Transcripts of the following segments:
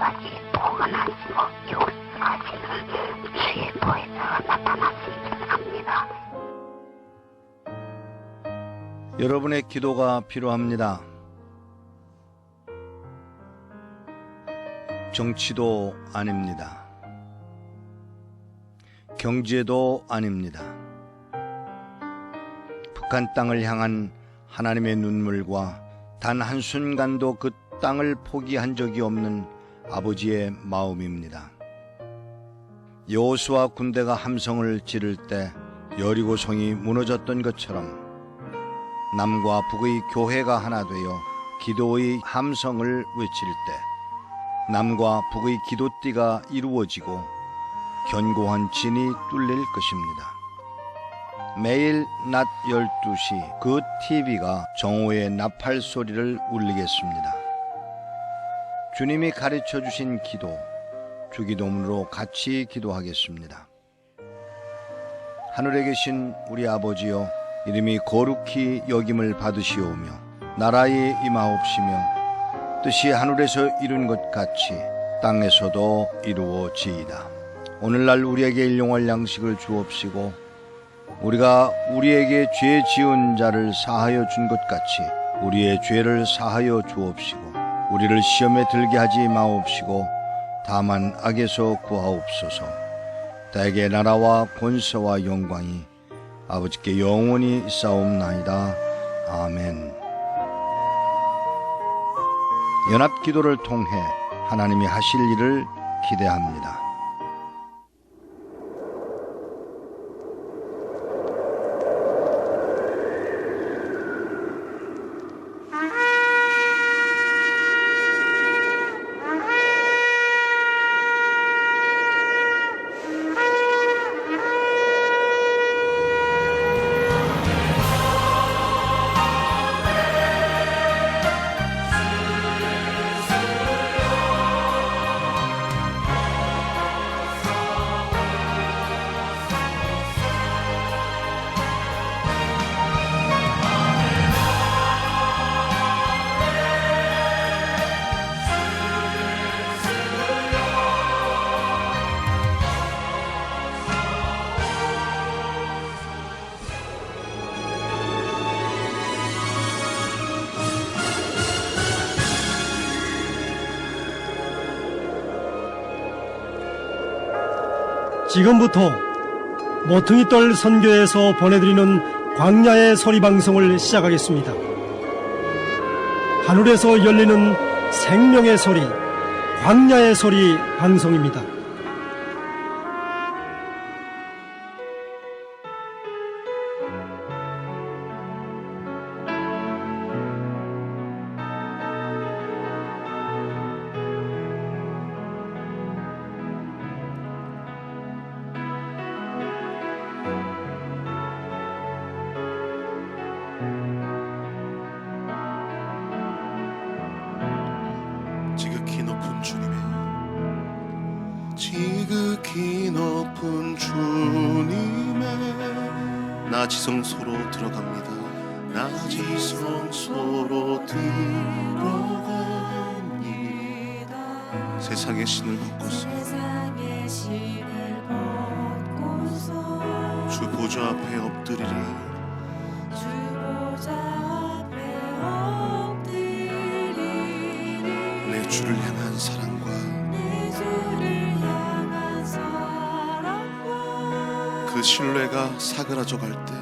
가지 포근하시고 역사하시는 주의 보혜사가 나타났으면 합니다. 여러분의 기도가 필요합니다. 정치도 아닙니다. 경제도 아닙니다. 북한 땅을 향한 하나님의 눈물과 단 한순간도 그 땅을 포기한 적이 없는 아버지의 마음입니다. 여호수아 군대가 함성을 지를 때 여리고성이 무너졌던 것처럼 남과 북의 교회가 하나 되어 기도의 함성을 외칠 때 남과 북의 기도띠가 이루어지고 견고한 진이 뚫릴 것입니다. 매일 낮 12시 그 TV가 정오의 나팔 소리를 울리겠습니다. 주님이 가르쳐 주신 기도, 주기도문으로 같이 기도하겠습니다. 하늘에 계신 우리 아버지여, 이름이 거룩히 여김을 받으시오며 나라에 임하옵시며 뜻이 하늘에서 이룬 것 같이 땅에서도 이루어지이다. 오늘날 우리에게 일용할 양식을 주옵시고 우리가 우리에게 죄 지은 자를 사하여 준 것 같이 우리의 죄를 사하여 주옵시고 우리를 시험에 들게 하지 마옵시고 다만 악에서 구하옵소서. 대개 나라와 권세와 영광이 아버지께 영원히 있사옵나이다. 아멘. 연합기도를 통해 하나님이 하실 일을 기대합니다. 지금부터 모퉁이돌 선교에서 보내드리는 광야의 소리 방송을 시작하겠습니다. 하늘에서 열리는 생명의 소리, 광야의 소리 방송입니다. 지극히 높은 주님의 지극히 높은 주님의 나 지성소로 들어갑니다. 나 지성소로 들어갑니다. 세상의 신을 벗고서 주 보좌 앞에 엎드리리. 내 주를 향한 사랑과 그 신뢰가 사그라져 갈 때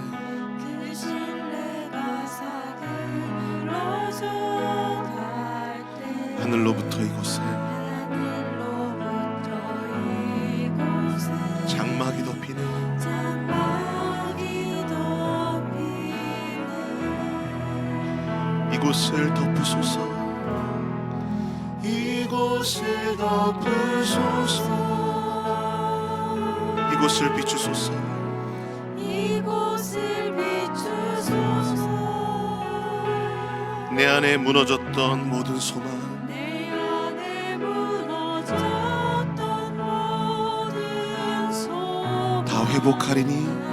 하늘로부터 이곳에 장막이 덮이네. 이곳을 덮으소서. 이곳을 덮으소서. 이곳을 비추소서. 이곳을 비추소서. 내 안에 무너졌던 모든 소망 내 안에 무너졌던 모든 소망 다 회복하리니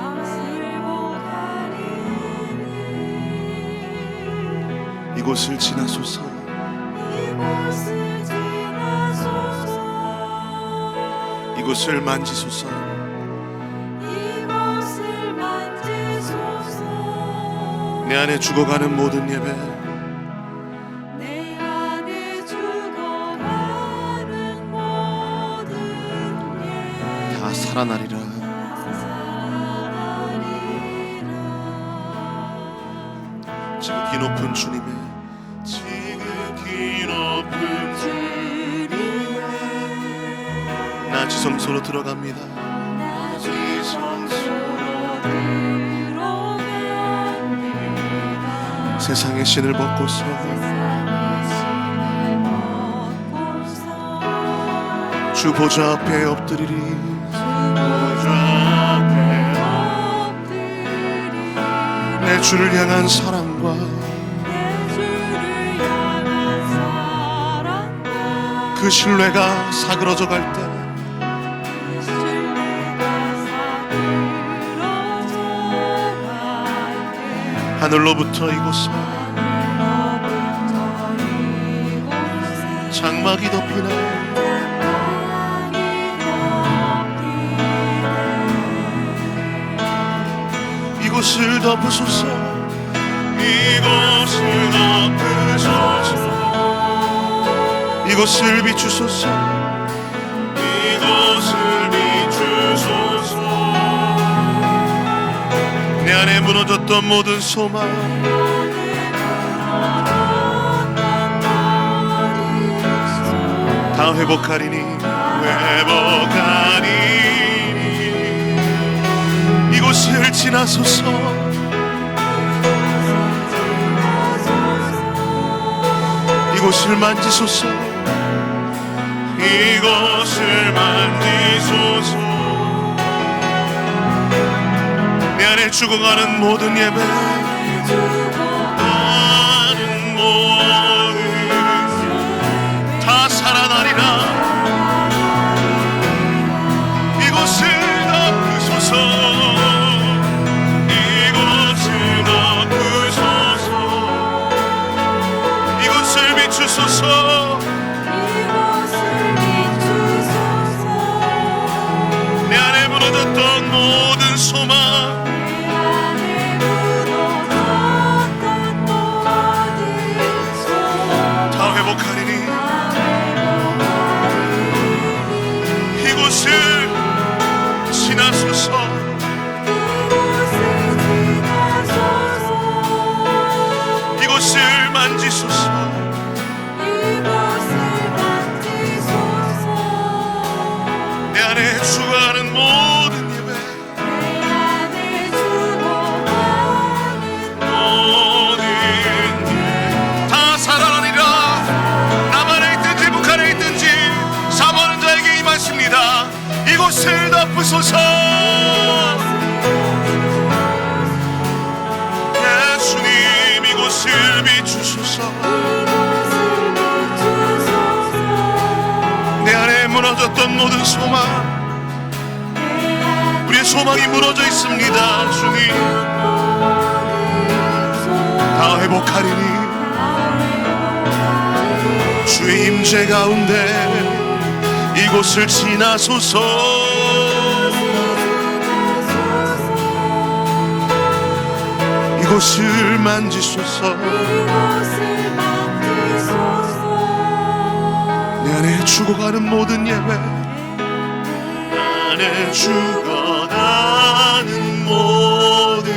이곳을 지나소서. 이곳을 지나소서. 이곳을 만지소서. 이곳을 만지소서. 내 안에 죽어가는 모든 예배 내 안에 죽어가는 모든 다 살아나리라. 지극히 높은 주님의 지극히 높은 주님의 나 지성소로 들어갑니다. 나 지성소로 들어갑니다. 세상의 신을 벗고서 주 보좌 앞에 엎드리리. 내 주를 향한 사랑과 그 신뢰가 사그러져 갈 때 하늘로부터 이곳에 장막이 덮이네. 이곳을 덮으소서. 이곳을 덮으소서. 이곳을 비추소서. 이곳을 비추소서. 내 안에 무너졌던 모든 소망 다 회복하리니 회복하리니. 이곳을 지나소서. 이곳을 만지소서. 이곳을 만지소서. 내 안에 죽어가는 모든 예배 나는 모든 다 살아나리라. 이곳을 덮으소서. 이곳을 덮으소서. 이곳을 비추소서. 내 안에 무너졌던 모든 소망 다 회복하리니. 이곳을 지나소서. 이곳을 만지소서. 내 안에 죽어가는 모든 예배 모든 예배 다 살아나리라. 남한에 있든지 북한에 있든지 사모하는 자에게 임하십니다. 이곳을 덮으소서. 예수님 이곳을 비추소서. 내 안에 무너졌던 모든 소망 우리의 소망이 무너져 있습니다. 주님 다 회복하리니 주의 임재 가운데 이곳을 지나소서. 이곳을 만지소서. 내 안에 죽어가는 모든 예배 내 안에 죽어가는 모든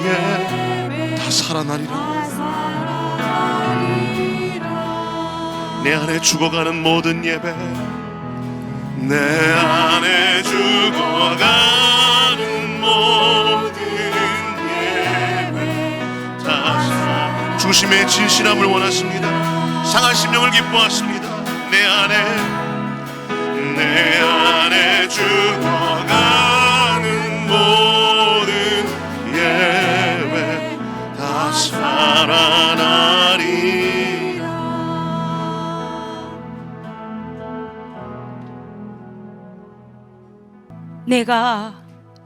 예배 다 살아나리라. 내 안에 죽어가는 모든 예배 내 안에 죽어가는 모든 예배 다 중심의 진실함을 원하십니다. 상한 심령을 기뻐하십니다. 내 안에 죽어가는 모든 예배 다 살아나리라. 내가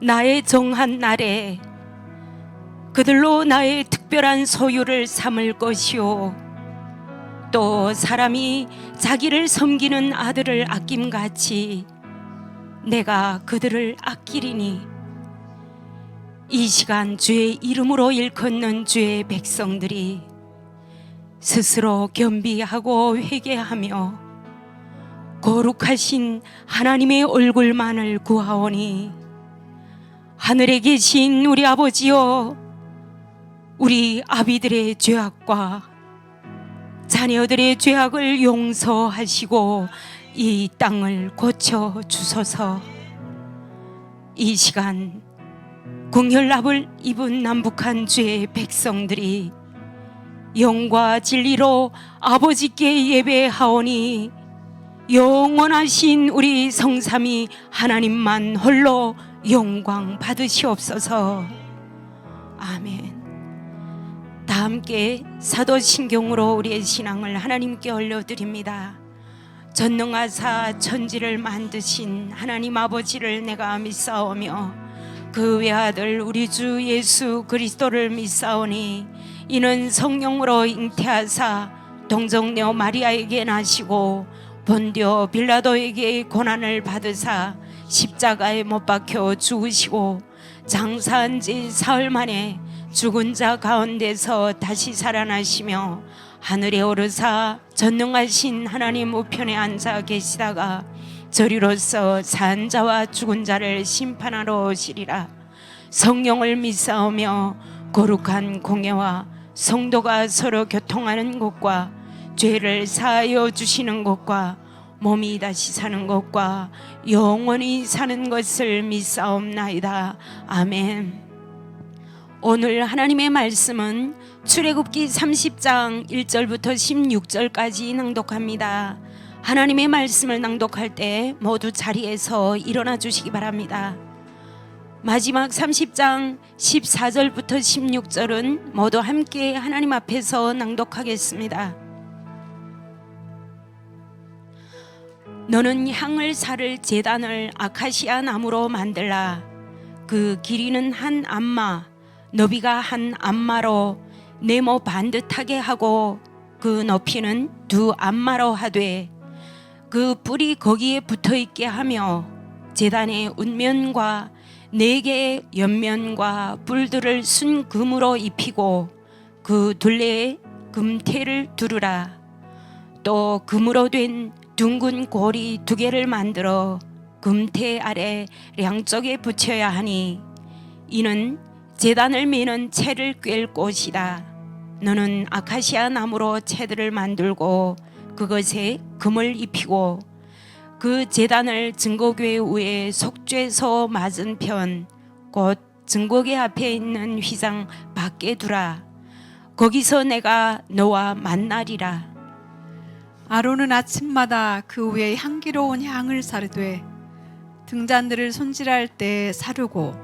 나의 정한 날에 그들로 나의 특별한 소유를 삼을 것이요 또 사람이 자기를 섬기는 아들을 아낌같이 내가 그들을 아끼리니. 이 시간 주의 이름으로 일컫는 주의 백성들이 스스로 겸비하고 회개하며 거룩하신 하나님의 얼굴만을 구하오니, 하늘에 계신 우리 아버지여, 우리 아비들의 죄악과 자녀들의 죄악을 용서하시고 이 땅을 고쳐 주소서. 이 시간 궁혈납을 입은 남북한 주의 백성들이 영과 진리로 아버지께 예배하오니, 영원하신 우리 성삼위 하나님만 홀로 영광 받으시옵소서. 아멘. 다 함께 사도신경으로 우리의 신앙을 하나님께 올려드립니다. 전능하사 천지를 만드신 하나님 아버지를 내가 믿사오며 그 외아들 우리 주 예수 그리스도를 믿사오니, 이는 성령으로 잉태하사 동정녀 마리아에게 나시고 본디오 빌라도에게 고난을 받으사 십자가에 못 박혀 죽으시고 장사한 지 사흘 만에 죽은 자 가운데서 다시 살아나시며 하늘에 오르사 전능하신 하나님 우편에 앉아 계시다가 저리로서 산 자와 죽은 자를 심판하러 오시리라. 성령을 믿사오며 거룩한 공예와 성도가 서로 교통하는 것과 죄를 사하여 주시는 것과 몸이 다시 사는 것과 영원히 사는 것을 믿사옵나이다. 아멘. 오늘 하나님의 말씀은 출애굽기 30장 1절부터 16절까지 낭독합니다. 하나님의 말씀을 낭독할 때 모두 자리에서 일어나 주시기 바랍니다. 마지막 30장 14절부터 16절은 모두 함께 하나님 앞에서 낭독하겠습니다. 너는 향을 사를 제단을 아카시아 나무로 만들라. 그 길이는 한 암마, 너비가 한 암마로 네모 반듯하게 하고 그 높이는 두 암마로 하되, 그 뿔이 거기에 붙어있게 하며 제단의 운면과 4개의 옆면과 뿔들을 순금으로 입히고 그 둘레에 금테를 두르라. 또 금으로 된 둥근 고리 2개를 만들어 금테 아래 양쪽에 붙여야 하니, 이는 제단을 미는 채를 꿰을 곳이다. 너는 아카시아 나무로 채들을 만들고 그것에 금을 입히고 그 제단을 증거궤 위에 속죄소 맞은편 곧 증거궤 앞에 있는 휘장 밖에 두라. 거기서 내가 너와 만나리라. 아론은 아침마다 그 위에 향기로운 향을 사르되 등잔들을 손질할 때 사르고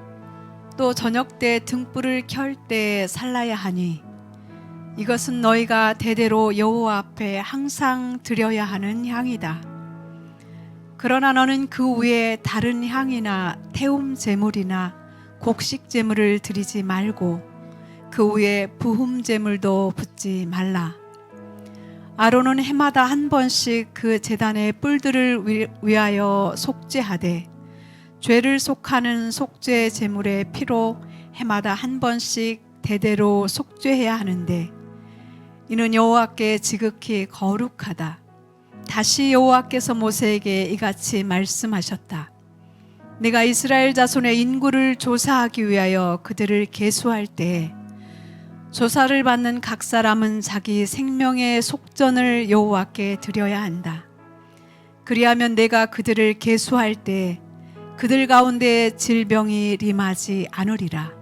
또 저녁 때 등불을 켤 때 살라야 하니, 이것은 너희가 대대로 여호와 앞에 항상 드려야 하는 향이다. 그러나 너는 그 위에 다른 향이나 태움 제물이나 곡식 제물을 드리지 말고 그 위에 부흠 제물도 붓지 말라. 아론은 해마다 한 번씩 그 제단의 뿔들을 위하여 속죄하되 죄를 속하는 속죄 제물의 피로 해마다 한 번씩 대대로 속죄해야 하는데, 이는 여호와께 지극히 거룩하다. 다시 여호와께서 모세에게 이같이 말씀하셨다. 내가 이스라엘 자손의 인구를 조사하기 위하여 그들을 계수할 때 조사를 받는 각 사람은 자기 생명의 속전을 여호와께 드려야 한다. 그리하면 내가 그들을 계수할 때 그들 가운데 질병이 림하지 않으리라.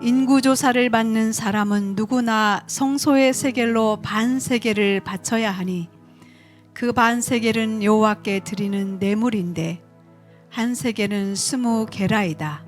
인구조사를 받는 사람은 누구나 성소의 세겔로 반 세겔을 바쳐야 하니, 그 반 세겔은 여호와께 드리는 뇌물인데 한 세겔은 20게라이다.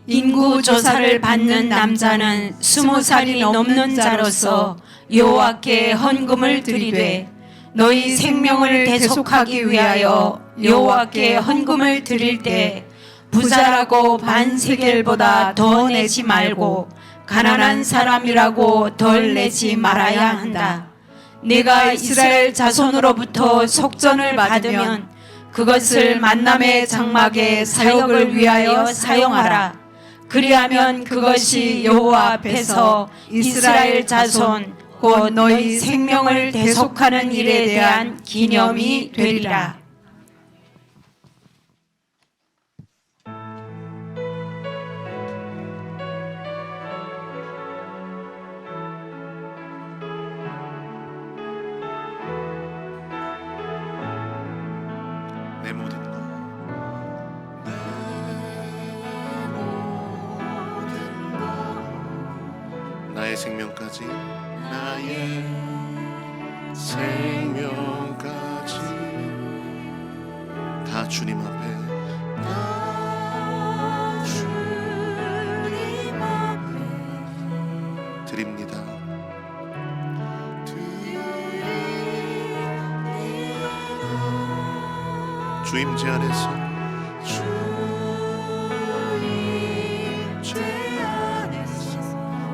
인구조사를 받는 남자는 20살이 넘는 자로서 여호와께 헌금을 드리되, 너희 생명을 대속하기 위하여 여호와께 헌금을 드릴 때 부자라고 반 세겔보다 더 내지 말고 가난한 사람이라고 덜 내지 말아야 한다. 내가 이스라엘 자손으로부터 속전을 받으면 그것을 만남의 장막의 사역을 위하여 사용하라. 그리하면 그것이 여호와 앞에서 이스라엘 자손 곧 너희 생명을 대속하는 일에 대한 기념이 되리라. 내 모든 것 나의 생명까지 나의 생명까지 다 주님 앞에 드립니다. 주 임재 안에서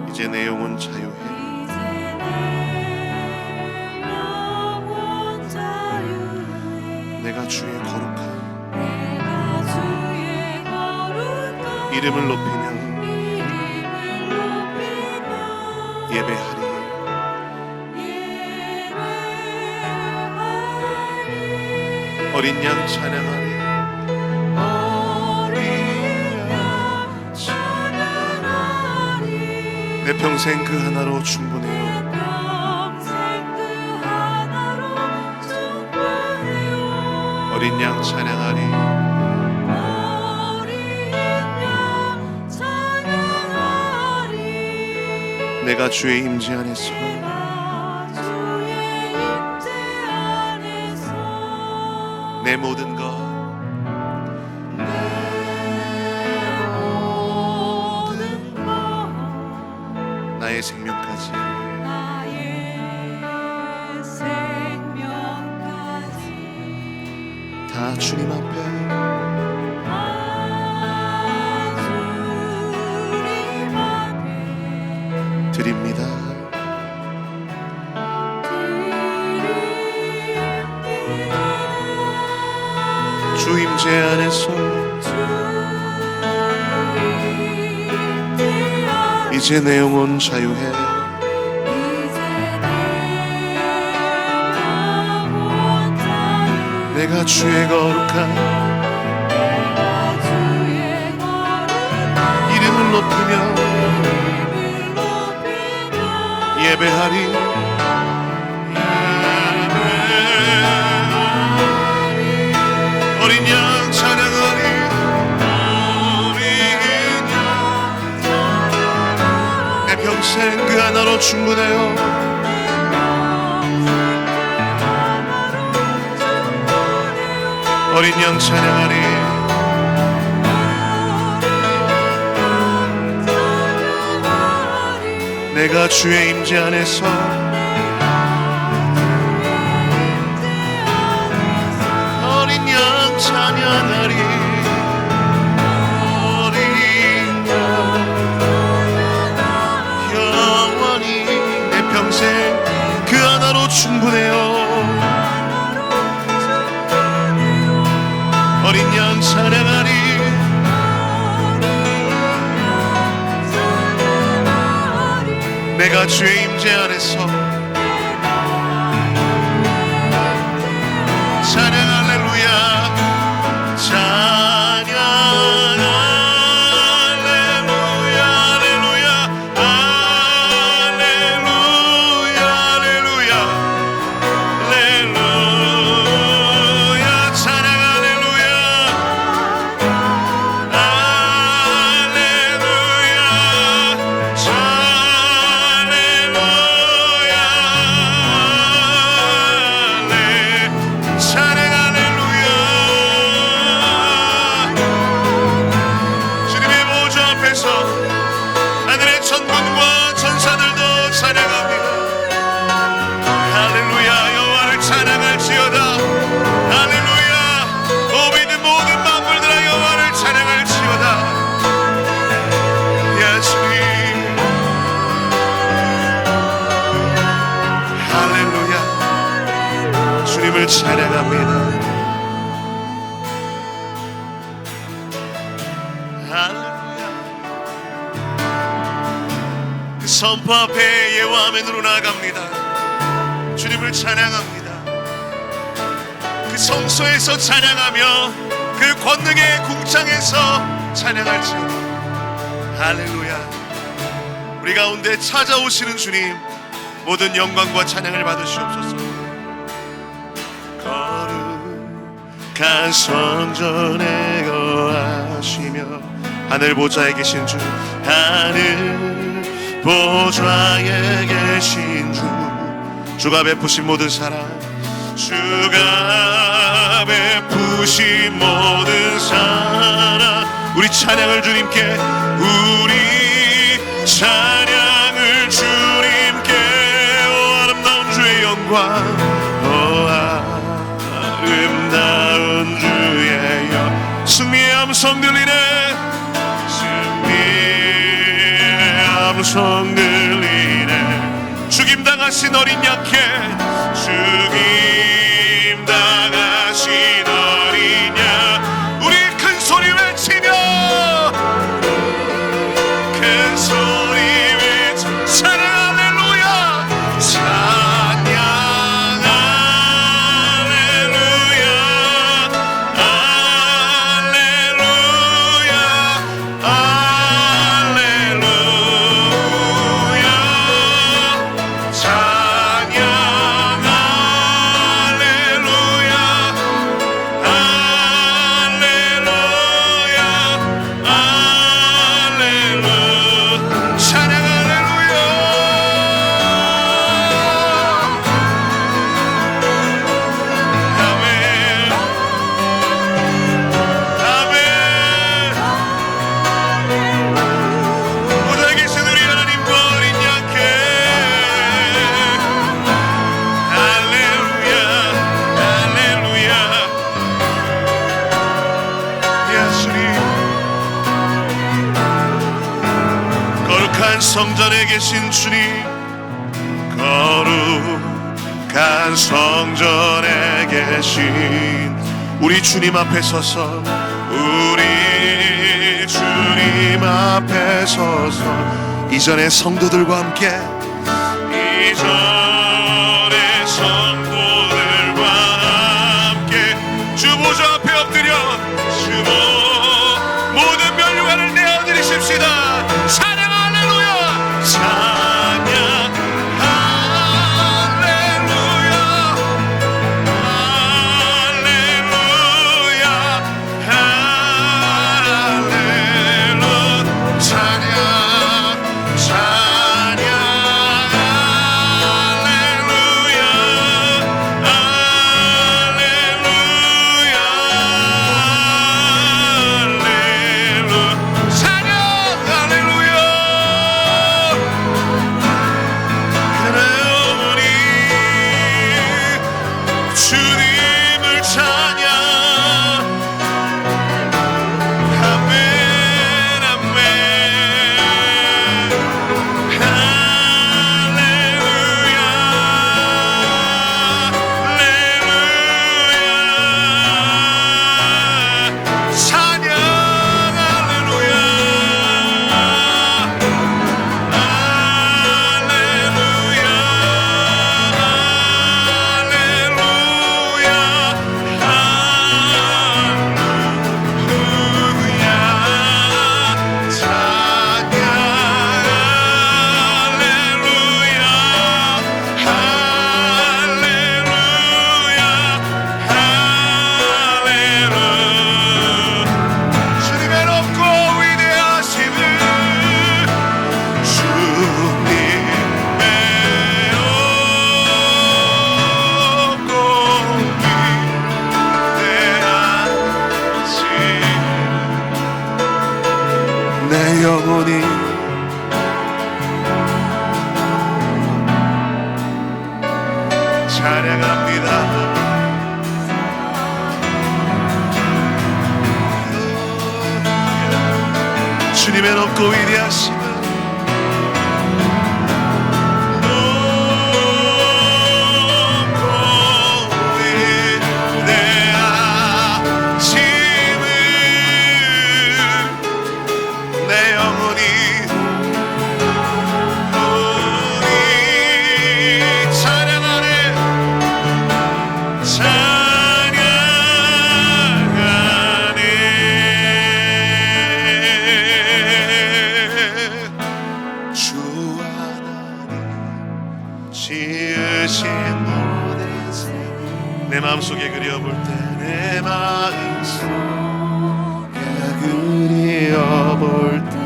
이제 내 영혼 자유해. 내가 주의 거룩한 이름을 높이며 예배하리. 어린 양 찬양하리. 내 평생 그 하나로 충분해요. 어린 양 찬양하리. 내가 주의 임재 안에서 내 모든 것 나의 생명까지 다 주님 앞에 드립니다. 주 임재 안에서 이제 내 영혼 자유해. 내가 주의 거룩한 이름을 높이며 예배하리. 어린 양 찬양하리. 내 평생 그 하나로 충분해요. 어린 양 찬양하리. 내가 주의 임재 안에서 어린 양 찬양하리. 어린 양 영원히 내 평생 그 하나로 충분해요. 어린 양 찬양하리. 내가 주의 임재 안에서 찬양 할렐루야. 찬양 할렐루야. 할렐루야. 할렐루야. 할렐루야. 찬양 할렐루야. 하늘의 천군과 천사들도 찬양합니다. 할렐루야. 여호와를 찬양할지어다. 할렐루야. 오 믿는 모든 만물들아 여호와를 찬양할지어다. 야 주님. 할렐루야. 주님을 찬양합니다. 선포 앞에 예와 아멘으로 나아갑니다. 주님을 찬양합니다. 그 성소에서 찬양하며 그 권능의 궁창에서 찬양할지어다. 할렐루야. 우리 가운데 찾아오시는 주님, 모든 영광과 찬양을 받으시옵소서. 거룩한 성전에 거하시며 하늘 보좌에 계신 주, 하늘 보좌에 계신 주, 주가 베푸신 모든 사랑, 주가 베푸신 모든 사랑, 우리 찬양을 주님께, 우리 찬양을 주님께. 오 아름다운 주의 영광, 오 아름다운 주의 영. 승리의 함성 들리네, 승리의 함성 들리네. 죽임당하신 어린 양께, 죽임당하신 어린 양, 우리 큰 소리 외치며, 큰 소리 외쳐 찬양. 할렐루야, 찬양 할렐루야, 할렐루야, 할렐루야, 찬양 할렐루야, 할렐루야, 할렐루야, 찬양 할렐루야. 아멘, 아멘. 보좌에 계신 우리 하나님과 어린 양께, 할렐루야, 할렐루야. 예수님, 거룩한 성전에 계신 주님, 거룩한 성전에 계신 우리 주님 앞에 서서, 우리 주님 앞에 서서 이전의 성도들과 함께, 이전의 성도들과 함께 주 보좌 앞에 엎드려 주 모든 면류관을 내어드리십시다. 찬양 할렐루야, 찬양 할렐루야, 할렐루야, 할렐루야, 찬양 찬양 할렐루야, 할렐루야, 찬양 할렐루야. 그래 어머니 주님을 찬양. 아멘, 아멘. 할렐루야, 할렐루야, 찬양 할렐루야, 주님의 높고 위대하심을, 주님의 높고 위대하심, 내 영혼이 찬양합니다. 주님의 높고 위대하심을, 높고 위대하심을, 내 영혼이 내 마음속에 그리워볼 때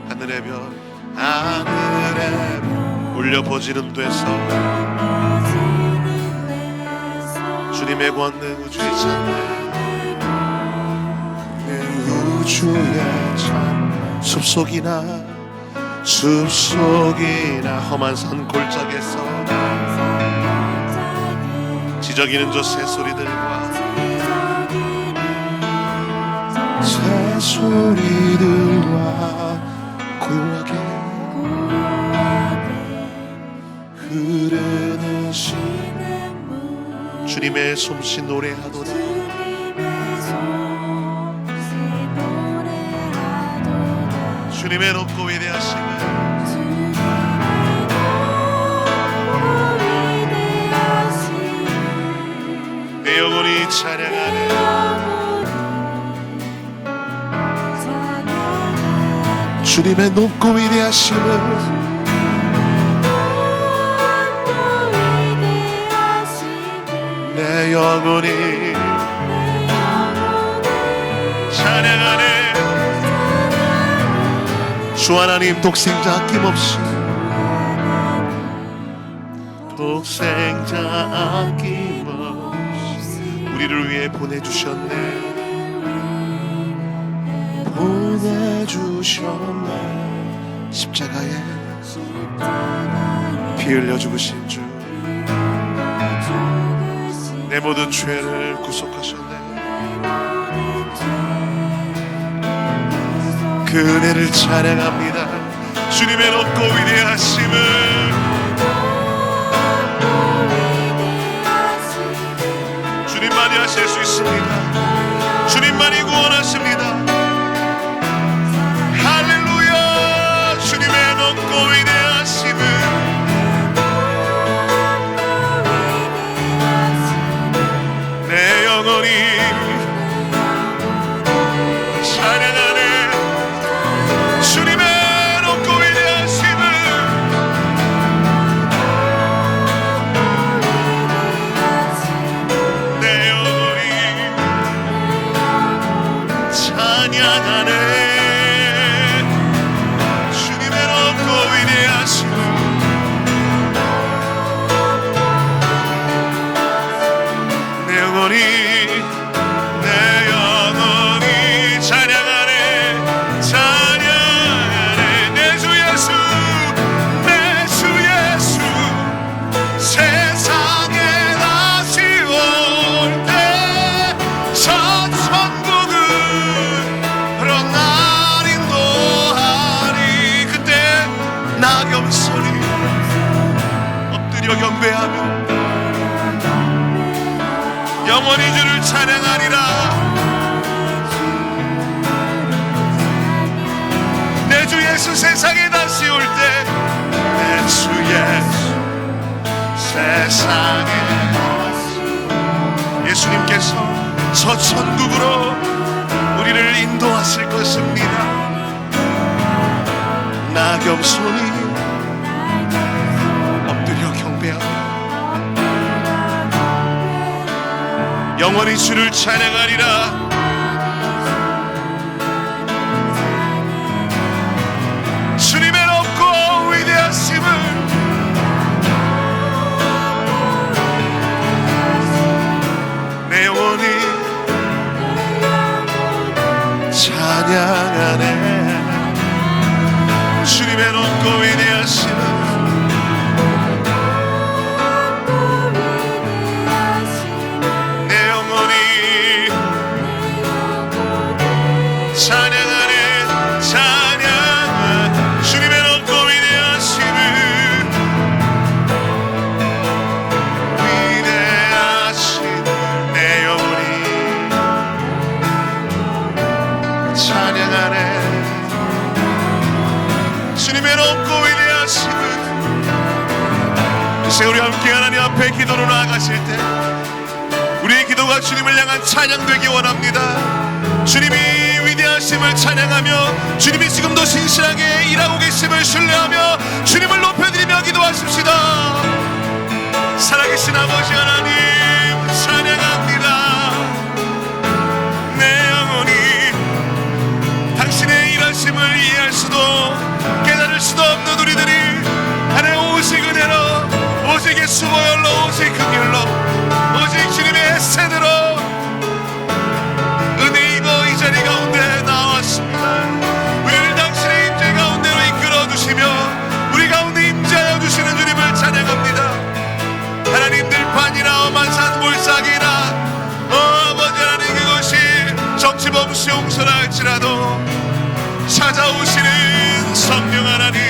하늘의 별 울려 퍼지는 데서 주님의 권능 우주의 찬양 내 우주의 찬 숲속이나 험한 산 골짜기에서 지저귀는 저 새소리들과 고요하게 흐르는 주님의 솜씨 노래하도다. 주님의 높고 위대하심을 내 영혼이 찬양하네. 주님의 높고 위대하심을 내 영혼이 찬양하네. 주 하나님 독생자 아낌없이 우리를 위해 보내주셨네. 십자가에 피 흘려 죽으신 주 내 모든 죄를 구속하셨네. 그 은혜를 찬양합니다. 주님의 높고 위대하심을 주님만이 하실 수 있습니다. 주님만이 구원하십니다. 할렐루야. 주님의 높고 위대하심을 내 영혼이 찬양하네. 주님의 높고 위대하심을 내 영혼이 찬양하네. 주님의 높고 위대하심을 내 영혼이 찬양하네. 찬양하네. 내 주 예수, 내 주 예수. 세상에 다시 올 때 저 천국으로 날 인도하리. 그때 낙엽 소리 엎드려 경배하며 영원히 주를 찬양하리라. 내 주 예수 세상에 다시 올 때 내 주 예수 세상에 예수님께서 저 천국으로 우리를 인도하실 것입니다. 낙엽 소리 엎드려 경배하며 영원히 주를 찬양하리라. 주님의 높고 위대하심을 내 영혼이 찬양하네. 주님의 높고 위대하심을 내 영혼이 찬양하네. 주님의 높고 위대하심을 내 영혼이 찬양하네. 주님의 높고 위대하심을 이제 우리 함께 하나님 앞에 기도로 나아가실 때 우리의 기도가 주님을 향한 찬양되기 원합니다. 주님이 위대하심을 찬양하며 주님이 지금도 신실하게 일하고 계심을 신뢰하며 주님을 높여드리며 기도하십시다. 살아계신 아버지 하나님 찬양합니다. 잘못이 용서를 할지라도 찾아오시는 성령 하나님,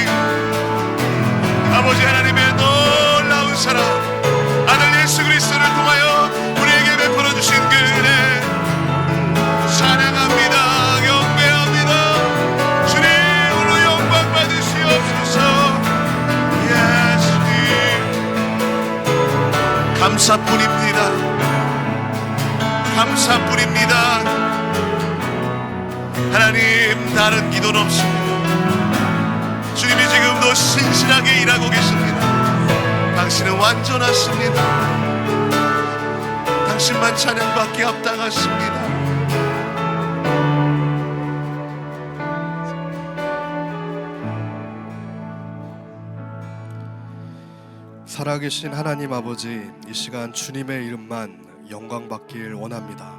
아버지 하나님의 놀라운 사랑, 아들 예수 그리스도를 통하여 우리에게 베풀어 주신 그 은혜 찬양합니다. 경배합니다. 주님으로 영광 받으시옵소서. 예수님 감사뿐입니다. 감사뿐입니다. 하나님, 다른 기도는 없습니다. 주님이 지금도 신실하게 일하고 계십니다. 당신은 완전하십니다. 당신만 찬양받기 합당하십니다. 살아계신 하나님 아버지, 이 시간 주님의 이름만 영광받길 원합니다.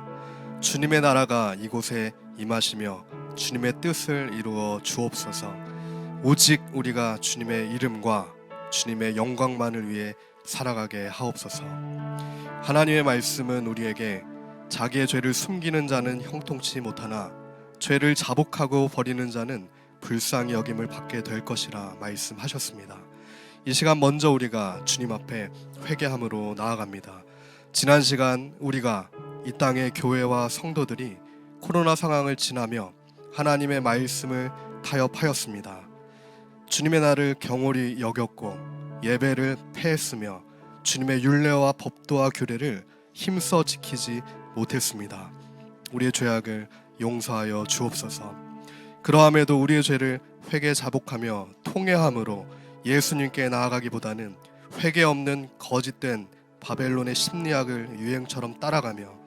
주님의 나라가 이곳에 임하시며 주님의 뜻을 이루어 주옵소서. 오직 우리가 주님의 이름과 주님의 영광만을 위해 살아가게 하옵소서. 하나님의 말씀은 우리에게 자기의 죄를 숨기는 자는 형통치 못하나 죄를 자복하고 버리는 자는 불쌍히 여김을 받게 될 것이라 말씀하셨습니다. 이 시간 먼저 우리가 주님 앞에 회개함으로 나아갑니다. 지난 시간 우리가 이 땅의 교회와 성도들이 코로나 상황을 지나며 하나님의 말씀을 타협하였습니다. 주님의 날을 경홀히 여겼고 예배를 폐했으며 주님의 율례와 법도와 규례를 힘써 지키지 못했습니다. 우리의 죄악을 용서하여 주옵소서. 그러함에도 우리의 죄를 회개 자복하며 통회함으로 예수님께 나아가기보다는 회개 없는 거짓된 바벨론의 심리학을 유행처럼 따라가며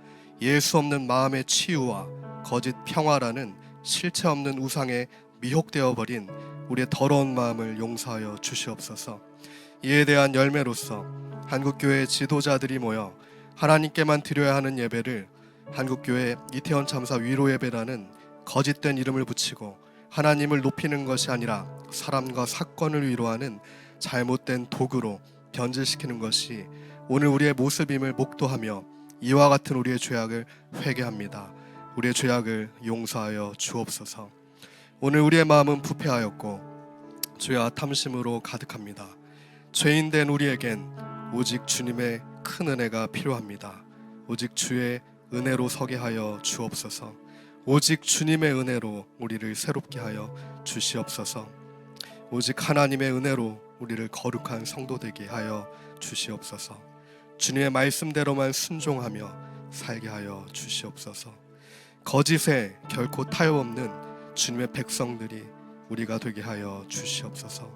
예수 없는 마음의 치유와 거짓 평화라는 실체 없는 우상에 미혹되어 버린 우리의 더러운 마음을 용서하여 주시옵소서. 이에 대한 열매로서 한국교회 지도자들이 모여 하나님께만 드려야 하는 예배를 한국교회 이태원 참사 위로 예배라는 거짓된 이름을 붙이고 하나님을 높이는 것이 아니라 사람과 사건을 위로하는 잘못된 도구로 변질시키는 것이 오늘 우리의 모습임을 목도하며 이와 같은 우리의 죄악을 회개합니다. 우리의 죄악을 용서하여 주옵소서. 오늘 우리의 마음은 부패하였고 죄와 탐심으로 가득합니다. 죄인된 우리에겐 오직 주님의 큰 은혜가 필요합니다. 오직 주의 은혜로 서게 하여 주옵소서. 오직 주님의 은혜로 우리를 새롭게 하여 주시옵소서. 오직 하나님의 은혜로 우리를 거룩한 성도 되게 하여 주시옵소서. 주님의 말씀대로만 순종하며 살게 하여 주시옵소서. 거짓에 결코 타협 없는 주님의 백성들이 우리가 되게 하여 주시옵소서.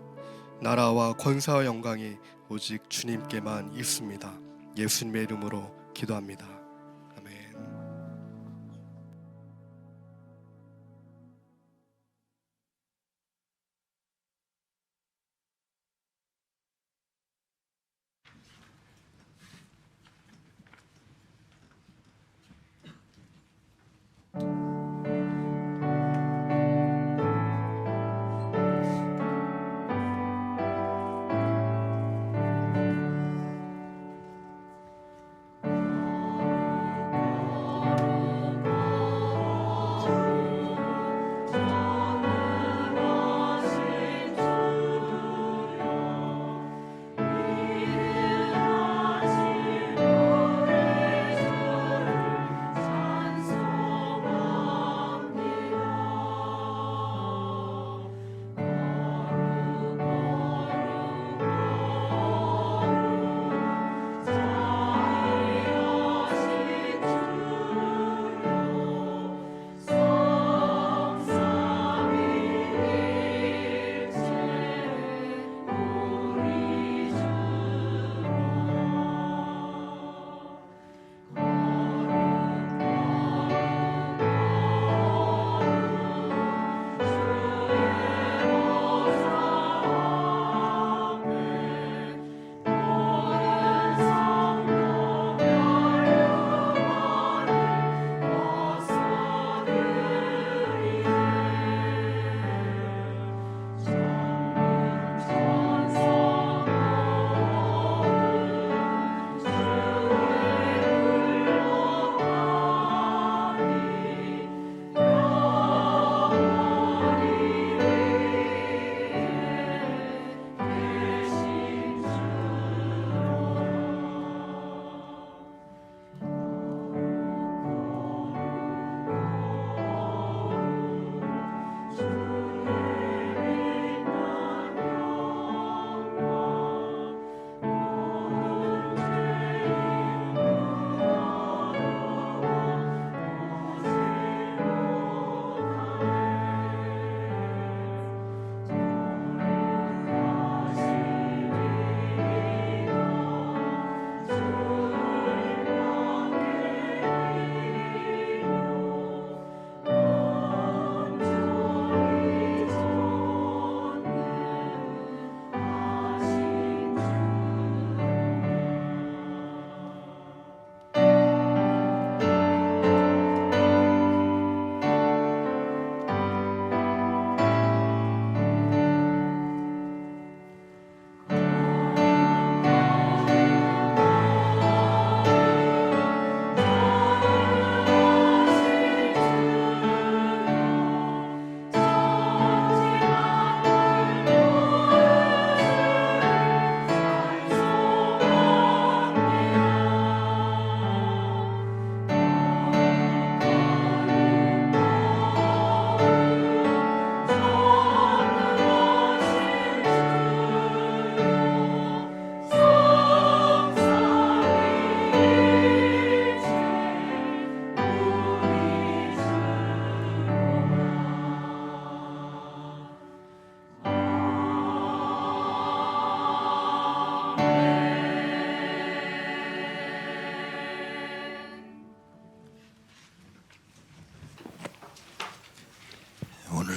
나라와 권세와 영광이 오직 주님께만 있습니다. 예수님의 이름으로 기도합니다. 아멘.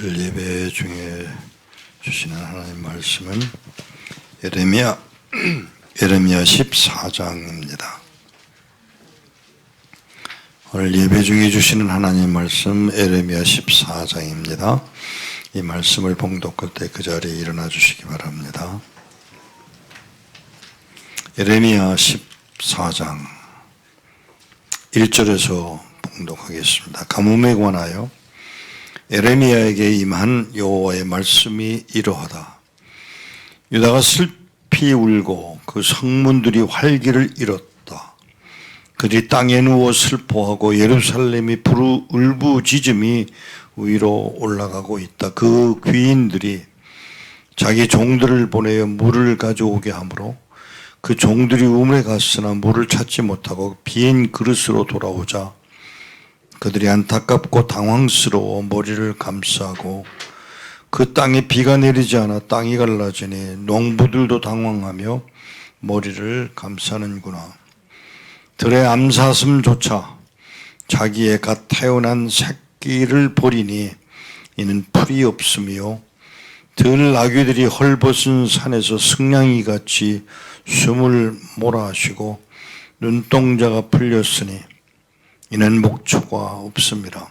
오늘 예배 중에 주시는 하나님 말씀은 예레미야 14장입니다. 오늘 예배 중에 주시는 하나님 말씀 예레미야 14장입니다. 이 말씀을 봉독할 때 그 자리에 일어나 주시기 바랍니다. 예레미야 14장 1절에서 봉독하겠습니다. 가뭄에 관하여 예레미야에게 임한 여호와의 말씀이 이러하다. 유다가 슬피 울고 그 성문들이 활기를 잃었다. 그들이 땅에 누워 슬퍼하고 예루살렘이 울부짖음이 위로 올라가고 있다. 그 귀인들이 자기 종들을 보내어 물을 가져오게 하므로 그 종들이 우물에 갔으나 물을 찾지 못하고 빈 그릇으로 돌아오자 그들이 안타깝고 당황스러워 머리를 감싸고 그 땅에 비가 내리지 않아 땅이 갈라지니 농부들도 당황하며 머리를 감싸는구나. 들의 암사슴조차 자기의 갓 태어난 새끼를 버리니 이는 풀이 없으며 들 나귀들이 헐벗은 산에서 승냥이 같이 숨을 몰아쉬고 눈동자가 풀렸으니 이는 목초가 없습니다.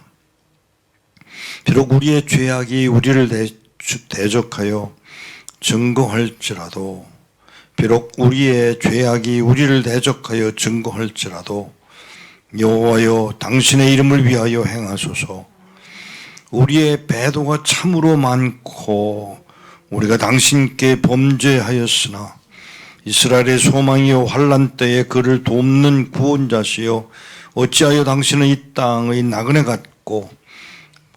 비록 우리의 죄악이 우리를 대적하여 증거할지라도 여호와여 당신의 이름을 위하여 행하소서. 우리의 배도가 참으로 많고 우리가 당신께 범죄하였으나 이스라엘의 소망이여 환난 때에 그를 돕는 구원자시여 어찌하여 당신은 이 땅의 나그네 같고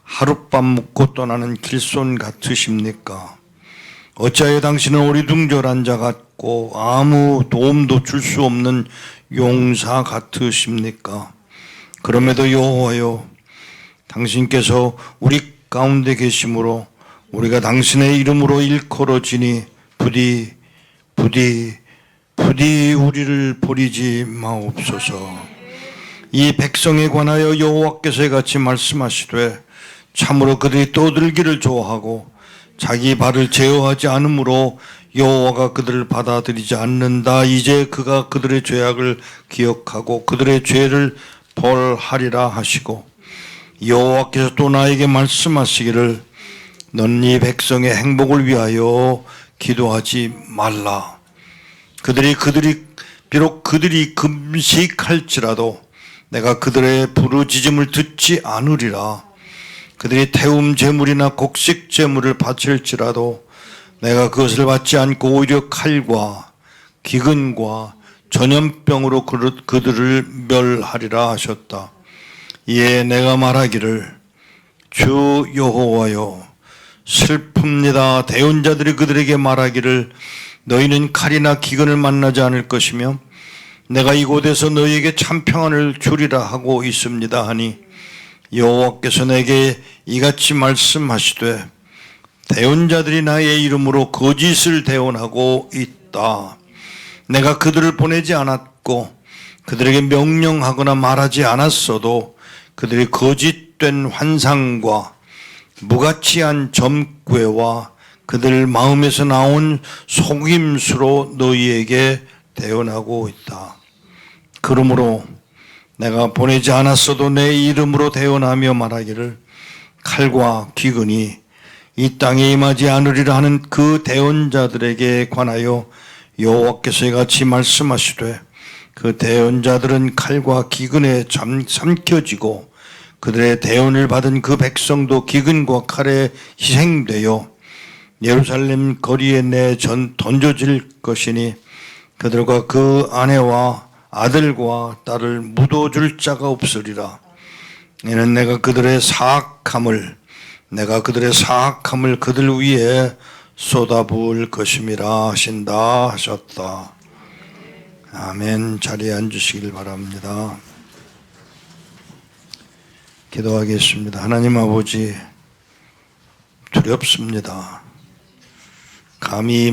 하룻밤 묵고 떠나는 길손 같으십니까? 어찌하여 당신은 어리둥절한 자 같고 아무 도움도 줄 수 없는 용사 같으십니까? 그럼에도 여호와여 당신께서 우리 가운데 계심으로 우리가 당신의 이름으로 일컬어지니 부디 우리를 버리지 마옵소서. 이 백성에 관하여 여호와께서 같이 말씀하시되 참으로 그들이 떠들기를 좋아하고 자기 발을 제어하지 않으므로 여호와가 그들을 받아들이지 않는다. 이제 그가 그들의 죄악을 기억하고 그들의 죄를 벌하리라 하시고 여호와께서 또 나에게 말씀하시기를 넌 이 백성의 행복을 위하여 기도하지 말라. 비록 그들이 금식할지라도 내가 그들의 부르짖음을 듣지 않으리라. 그들이 태움 제물이나 곡식 제물을 바칠지라도 내가 그것을 받지 않고 오히려 칼과 기근과 전염병으로 그들을 멸하리라 하셨다. 이에 내가 말하기를 주 여호와여 슬픕니다. 대언자들이 그들에게 말하기를 너희는 칼이나 기근을 만나지 않을 것이며 내가 이곳에서 너희에게 참 평안을 주리라 하고 있습니다 하니 여호와께서 내게 이같이 말씀하시되 대언자들이 나의 이름으로 거짓을 대언하고 있다. 내가 그들을 보내지 않았고 그들에게 명령하거나 말하지 않았어도 그들이 거짓된 환상과 무가치한 점괘와 그들 마음에서 나온 속임수로 너희에게 대언하고 있다. 그러므로 내가 보내지 않았어도 내 이름으로 대언하며 말하기를 칼과 기근이 이 땅에 임하지 않으리라 하는 그 대언자들에게 관하여 여호와께서 이같이 말씀하시되 그 대언자들은 칼과 기근에 삼켜지고 그들의 대언을 받은 그 백성도 기근과 칼에 희생되어 예루살렘 거리에 던져질 것이니 그들과 그 아내와 아들과 딸을 묻어줄 자가 없으리라. 이는 내가 그들의 사악함을 그들 위에 쏟아부을 것임이라 하신다 하셨다. 아멘. 자리에 앉으시길 바랍니다. 기도하겠습니다. 하나님 아버지 두렵습니다. 감히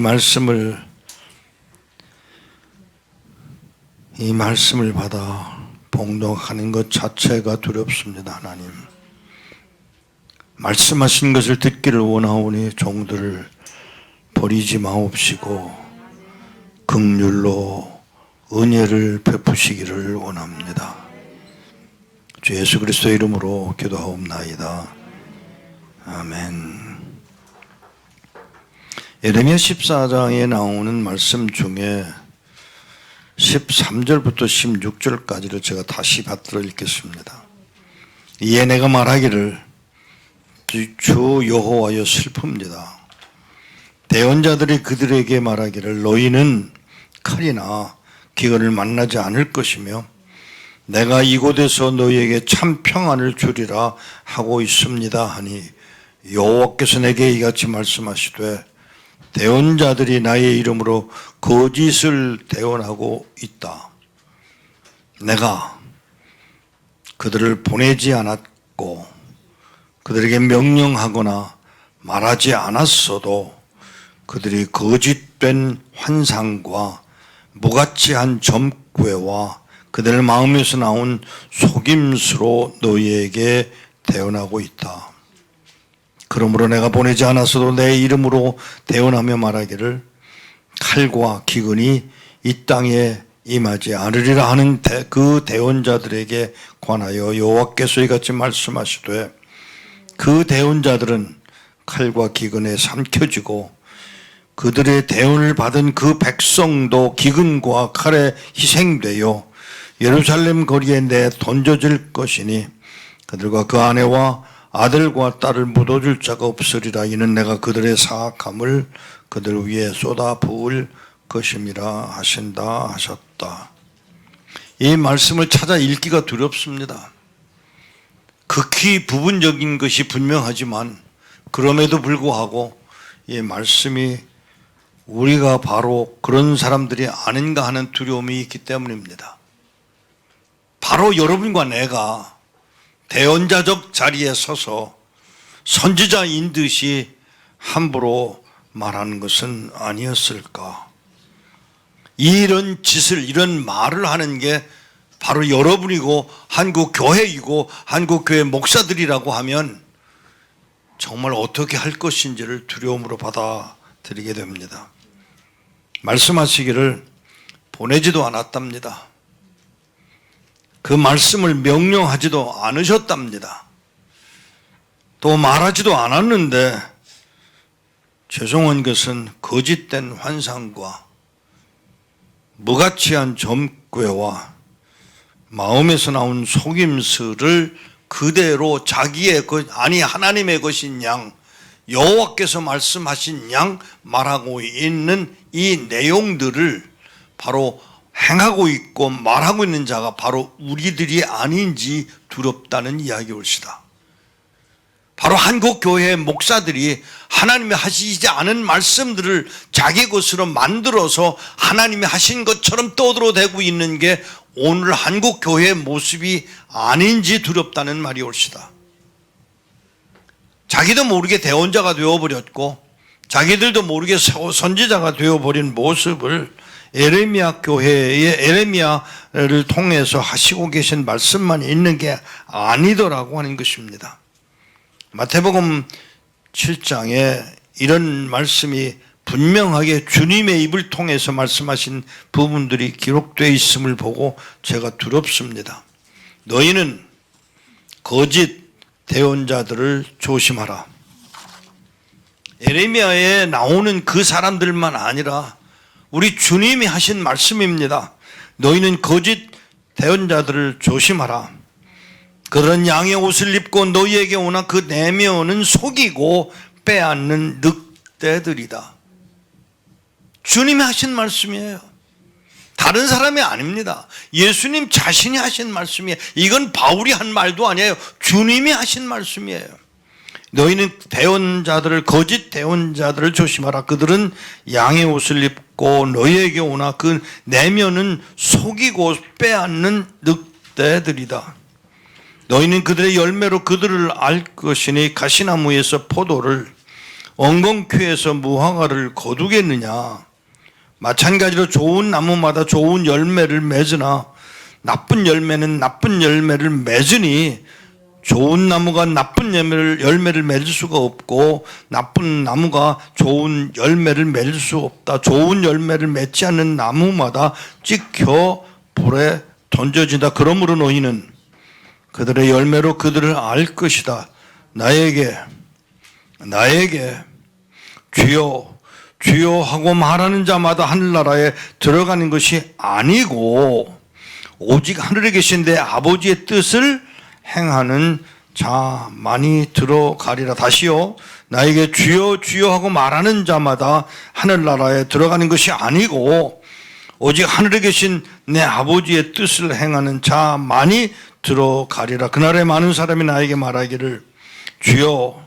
이 말씀을 받아 봉독하는 것 자체가 두렵습니다. 하나님 말씀하신 것을 듣기를 원하오니 종들을 버리지 마옵시고 긍휼로 은혜를 베푸시기를 원합니다. 주 예수 그리스도의 이름으로 기도하옵나이다. 아멘. 에레미야 14장에 나오는 말씀 중에 13절부터 16절까지를 제가 다시 받들어 읽겠습니다. 이에 내가 말하기를 주 여호와여 슬픕니다. 대언자들이 그들에게 말하기를 너희는 칼이나 기근을 만나지 않을 것이며 내가 이곳에서 너희에게 참 평안을 주리라 하고 있습니다 하니 여호와께서 내게 이같이 말씀하시되 대언자들이 나의 이름으로 거짓을 대언하고 있다. 내가 그들을 보내지 않았고 그들에게 명령하거나 말하지 않았어도 그들이 거짓된 환상과 무가치한 점괘와 그들 마음에서 나온 속임수로 너희에게 대언하고 있다. 그러므로 내가 보내지 않았어도 내 이름으로 대언하며 말하기를 칼과 기근이 이 땅에 임하지 않으리라 하는 그 대언자들에게 관하여 여호와께서 이같이 말씀하시되 그 대언자들은 칼과 기근에 삼켜지고 그들의 대언을 받은 그 백성도 기근과 칼에 희생되어 예루살렘 거리에 내 던져질 것이니 그들과 그 아내와 아들과 딸을 묻어줄 자가 없으리라. 이는 내가 그들의 사악함을 그들 위에 쏟아 부을 것임이라 하신다 하셨다. 이 말씀을 찾아 읽기가 두렵습니다. 극히 부분적인 것이 분명하지만 그럼에도 불구하고 이 말씀이 우리가 바로 그런 사람들이 아닌가 하는 두려움이 있기 때문입니다. 바로 여러분과 내가 대언자적 자리에 서서 선지자인 듯이 함부로 말하는 것은 아니었을까? 이런 짓을, 이런 말을 하는 게 바로 여러분이고 한국교회이고 한국교회 목사들이라고 하면 정말 어떻게 할 것인지를 두려움으로 받아들이게 됩니다. 말씀하시기를 보내지도 않았답니다. 그 말씀을 명령하지도 않으셨답니다. 또 말하지도 않았는데 죄송한 것은 거짓된 환상과 무가치한 점괘와 마음에서 나온 속임수를 그대로 자기의 아니 하나님의 것인 양 여호와께서 말씀하신 양 말하고 있는 이 내용들을 바로 행하고 있고 말하고 있는 자가 바로 우리들이 아닌지 두렵다는 이야기올시다. 바로 한국교회의 목사들이 하나님이 하시지 않은 말씀들을 자기 것으로 만들어서 하나님이 하신 것처럼 떠들어대고 있는 게 오늘 한국교회의 모습이 아닌지 두렵다는 말이 올시다. 자기도 모르게 대언자가 되어버렸고 자기들도 모르게 선지자가 되어버린 모습을 에레미야 교회의 에레미야를 통해서 하시고 계신 말씀만 있는 게 아니더라고 하는 것입니다. 마태복음 7장에 이런 말씀이 분명하게 주님의 입을 통해서 말씀하신 부분들이 기록되어 있음을 보고 제가 두렵습니다. 너희는 거짓 대언자들을 조심하라. 에레미야에 나오는 그 사람들만 아니라 우리 주님이 하신 말씀입니다. 너희는 거짓 대언자들을 조심하라. 그런 양의 옷을 입고 너희에게 오나 그 내면은 속이고 빼앗는 늑대들이다. 주님이 하신 말씀이에요. 다른 사람이 아닙니다. 예수님 자신이 하신 말씀이에요. 이건 바울이 한 말도 아니에요. 주님이 하신 말씀이에요. 너희는 대언자들을 거짓 대언자들을 조심하라. 그들은 양의 옷을 입고 너희에게 오나 그 내면은 속이고 빼앗는 늑대들이다. 너희는 그들의 열매로 그들을 알 것이니 가시나무에서 포도를 엉겅퀴에서 무화과를 거두겠느냐. 마찬가지로 좋은 나무마다 좋은 열매를 맺으나 나쁜 열매는 나쁜 열매를 맺으니 좋은 나무가 나쁜 열매를 맺을 수가 없고 나쁜 나무가 좋은 열매를 맺을 수 없다. 좋은 열매를 맺지 않는 나무마다 찍혀 불에 던져진다. 그러므로 너희는 그들의 열매로 그들을 알 것이다. 나에게 주여 주여 하고 말하는 자마다 하늘나라에 들어가는 것이 아니고 오직 하늘에 계신 내 아버지의 뜻을 행하는 자만이 들어가리라. 다시요. 나에게 주여 주여 하고 말하는 자마다 하늘나라에 들어가는 것이 아니고 오직 하늘에 계신 내 아버지의 뜻을 행하는 자만이 들어가리라. 그날에 많은 사람이 나에게 말하기를 주여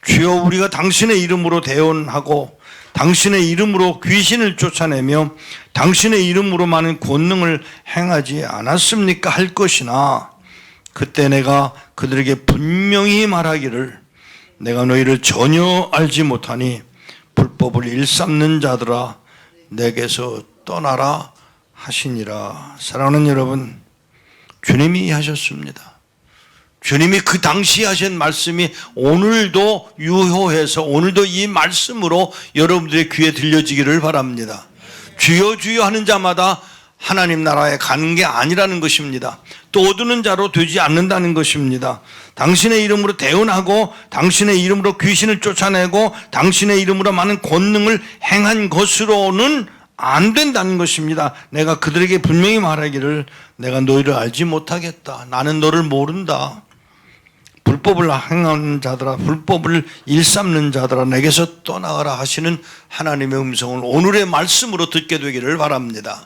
주여 우리가 당신의 이름으로 대언하고 당신의 이름으로 귀신을 쫓아내며 당신의 이름으로 많은 권능을 행하지 않았습니까? 할 것이나 그때 내가 그들에게 분명히 말하기를 내가 너희를 전혀 알지 못하니 불법을 일삼는 자들아 내게서 떠나라 하시니라. 사랑하는 여러분, 주님이 하셨습니다. 주님이 그 당시 하신 말씀이 오늘도 유효해서 오늘도 이 말씀으로 여러분들의 귀에 들려지기를 바랍니다. 주여 주여 하는 자마다 하나님 나라에 가는 게 아니라는 것입니다. 또 얻는 자로 되지 않는다는 것입니다. 당신의 이름으로 대언하고 당신의 이름으로 귀신을 쫓아내고 당신의 이름으로 많은 권능을 행한 것으로는 안 된다는 것입니다. 내가 그들에게 분명히 말하기를 내가 너희를 알지 못하겠다. 나는 너를 모른다. 불법을 행하는 자들아 불법을 일삼는 자들아 내게서 떠나가라 하시는 하나님의 음성을 오늘의 말씀으로 듣게 되기를 바랍니다.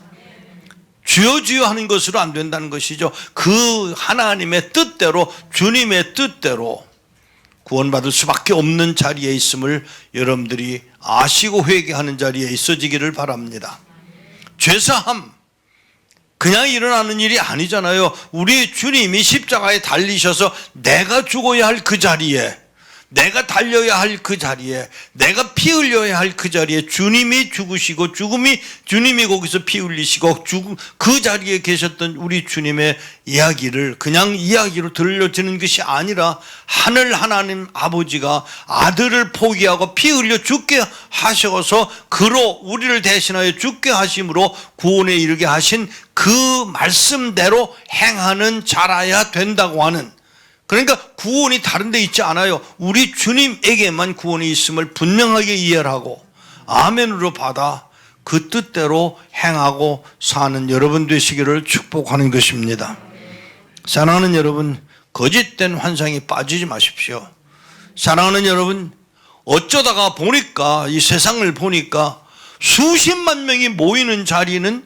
주여 주여 하는 것으로 안 된다는 것이죠. 그 하나님의 뜻대로 주님의 뜻대로 구원받을 수밖에 없는 자리에 있음을 여러분들이 아시고 회개하는 자리에 있어지기를 바랍니다. 죄사함 그냥 일어나는 일이 아니잖아요. 우리 주님이 십자가에 달리셔서 내가 죽어야 할 그 자리에 내가 달려야 할 그 자리에 내가 피 흘려야 할 그 자리에 주님이 죽으시고 주님이 거기서 피 흘리시고 그 자리에 계셨던 우리 주님의 이야기를 그냥 이야기로 들려지는 것이 아니라 하늘 하나님 아버지가 아들을 포기하고 피 흘려 죽게 하셔서 그로 우리를 대신하여 죽게 하심으로 구원에 이르게 하신 그 말씀대로 행하는 자라야 된다고 하는, 그러니까 구원이 다른 데 있지 않아요. 우리 주님에게만 구원이 있음을 분명하게 이해를 하고 아멘으로 받아 그 뜻대로 행하고 사는 여러분 되시기를 축복하는 것입니다. 사랑하는 여러분, 거짓된 환상에 빠지지 마십시오. 사랑하는 여러분, 어쩌다가 보니까 이 세상을 보니까 수십만 명이 모이는 자리는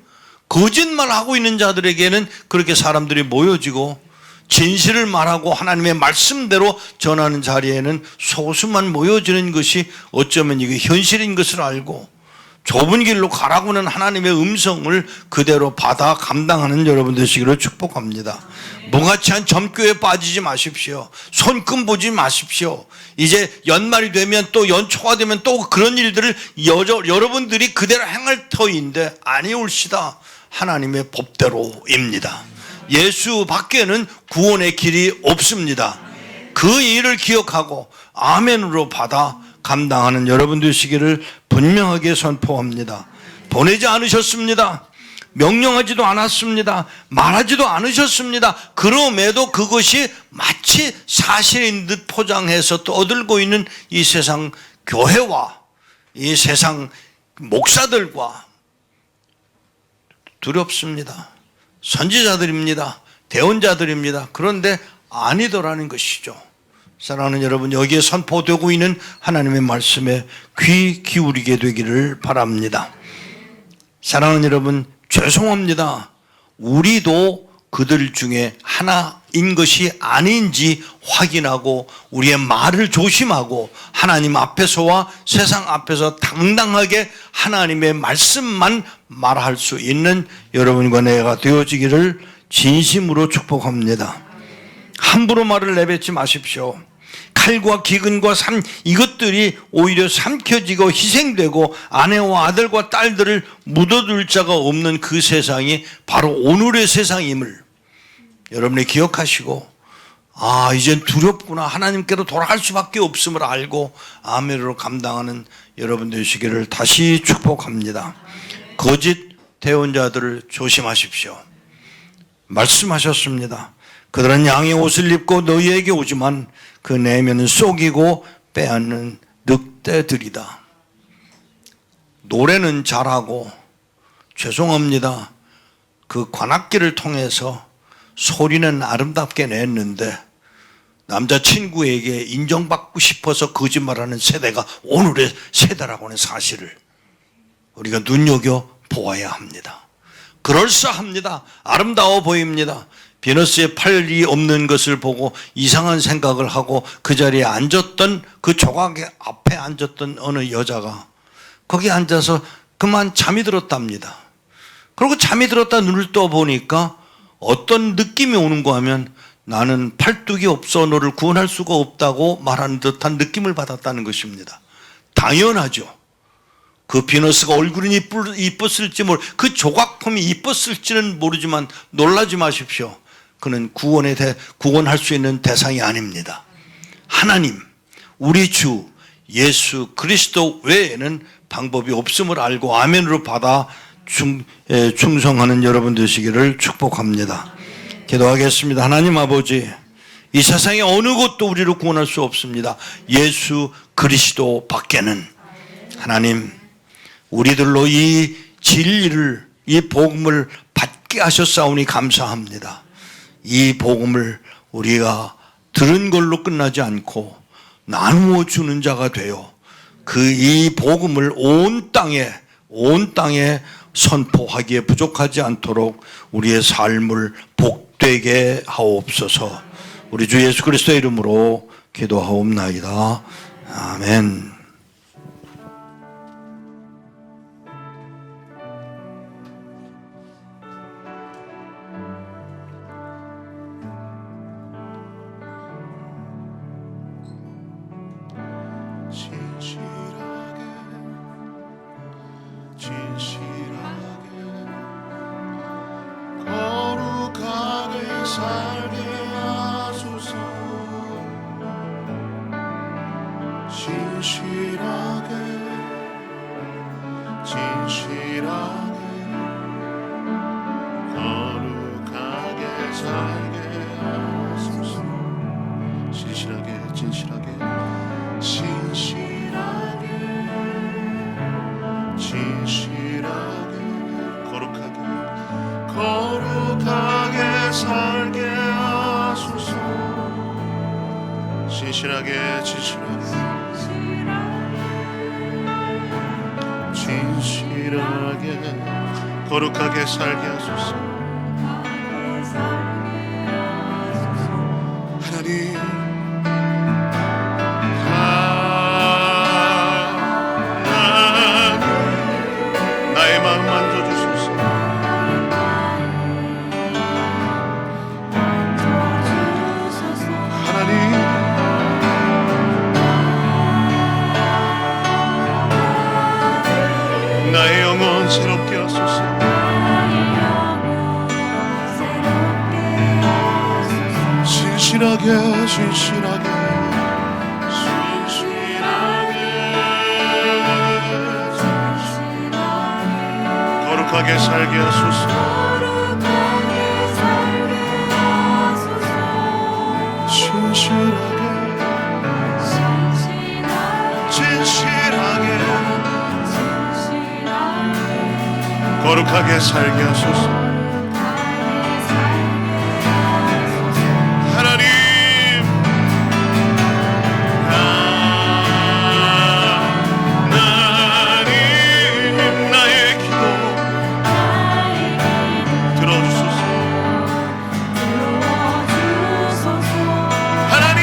거짓말하고 있는 자들에게는 그렇게 사람들이 모여지고 진실을 말하고 하나님의 말씀대로 전하는 자리에는 소수만 모여지는 것이 어쩌면 이게 현실인 것을 알고 좁은 길로 가라고는 하나님의 음성을 그대로 받아 감당하는 여러분 되시기를 축복합니다. 무가치한 점교에 빠지지 마십시오. 손금 보지 마십시오. 이제 연말이 되면 또 연초가 되면 또 그런 일들을 여러분들이 그대로 행할 터인데 아니올시다. 하나님의 법대로입니다. 예수 밖에는 구원의 길이 없습니다. 그 일을 기억하고 아멘으로 받아 감당하는 여러분 되시기를 분명하게 선포합니다. 보내지 않으셨습니다. 명령하지도 않았습니다. 말하지도 않으셨습니다. 그럼에도 그것이 마치 사실인 듯 포장해서 떠들고 있는 이 세상 교회와 이 세상 목사들과 두렵습니다. 선지자들입니다. 대언자들입니다. 그런데 아니더라는 것이죠. 사랑하는 여러분, 여기에 선포되고 있는 하나님의 말씀에 귀 기울이게 되기를 바랍니다. 사랑하는 여러분, 죄송합니다. 우리도 그들 중에 하나인 것이 아닌지 확인하고 우리의 말을 조심하고 하나님 앞에서와 세상 앞에서 당당하게 하나님의 말씀만 말할 수 있는 여러분과 내가 되어지기를 진심으로 축복합니다. 함부로 말을 내뱉지 마십시오. 칼과 기근과 삶, 이것들이 오히려 삼켜지고 희생되고 아내와 아들과 딸들을 묻어둘 자가 없는 그 세상이 바로 오늘의 세상임을 여러분이 기억하시고 아, 이젠 두렵구나. 하나님께로 돌아갈 수밖에 없음을 알고 아멘으로 감당하는 여러분 되시기를 다시 축복합니다. 거짓 대언자들을 조심하십시오. 말씀하셨습니다. 그들은 양의 옷을 입고 너희에게 오지만 그 내면은 속이고 빼앗는 늑대들이다. 노래는 잘하고 죄송합니다. 그 관악기를 통해서 소리는 아름답게 냈는데 남자친구에게 인정받고 싶어서 거짓말하는 세대가 오늘의 세대라고 하는 사실을 우리가 눈여겨보아야 합니다. 그럴싸합니다. 아름다워 보입니다. 비너스의 팔이 없는 것을 보고 이상한 생각을 하고 그 자리에 앉았던 그 조각 앞에 앉았던 어느 여자가 거기 앉아서 그만 잠이 들었답니다. 그리고 잠이 들었다 눈을 떠보니까 어떤 느낌이 오는가 하면 나는 팔뚝이 없어 너를 구원할 수가 없다고 말하는 듯한 느낌을 받았다는 것입니다. 당연하죠. 그 비너스가 얼굴이 이뻤을지 그 조각품이 이뻤을지는 모르지만 놀라지 마십시오. 그는 구원할 수 있는 대상이 아닙니다. 하나님, 우리 주 예수 그리스도 외에는 방법이 없음을 알고 아멘으로 받아 충성하는 여러분 되시기를 축복합니다. 기도하겠습니다. 하나님 아버지, 이 세상에 어느 것도 우리를 구원할 수 없습니다. 예수 그리스도 밖에는. 하나님, 우리들로 이 진리를, 이 복음을 받게 하셨사오니 감사합니다. 이 복음을 우리가 들은 걸로 끝나지 않고 나누어 주는 자가 되어 이 복음을 온 땅에 선포하기에 부족하지 않도록 우리의 삶을 복되게 하옵소서. 우리 주 예수 그리스도의 이름으로 기도하옵나이다. 아멘. 진실하게 거룩하게 살게 하소서. 하나님, 나의 마음 만져주소서. 하나님, 나의 영혼 새롭게 하소서. 진실하게 거룩하게 살게 하소서. 진실하게 거룩하게 살게 하소서. 하나님, 나의 기도 들어주소서. 하나님,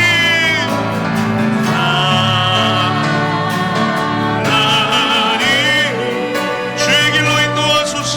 주의 길로 인도하소서.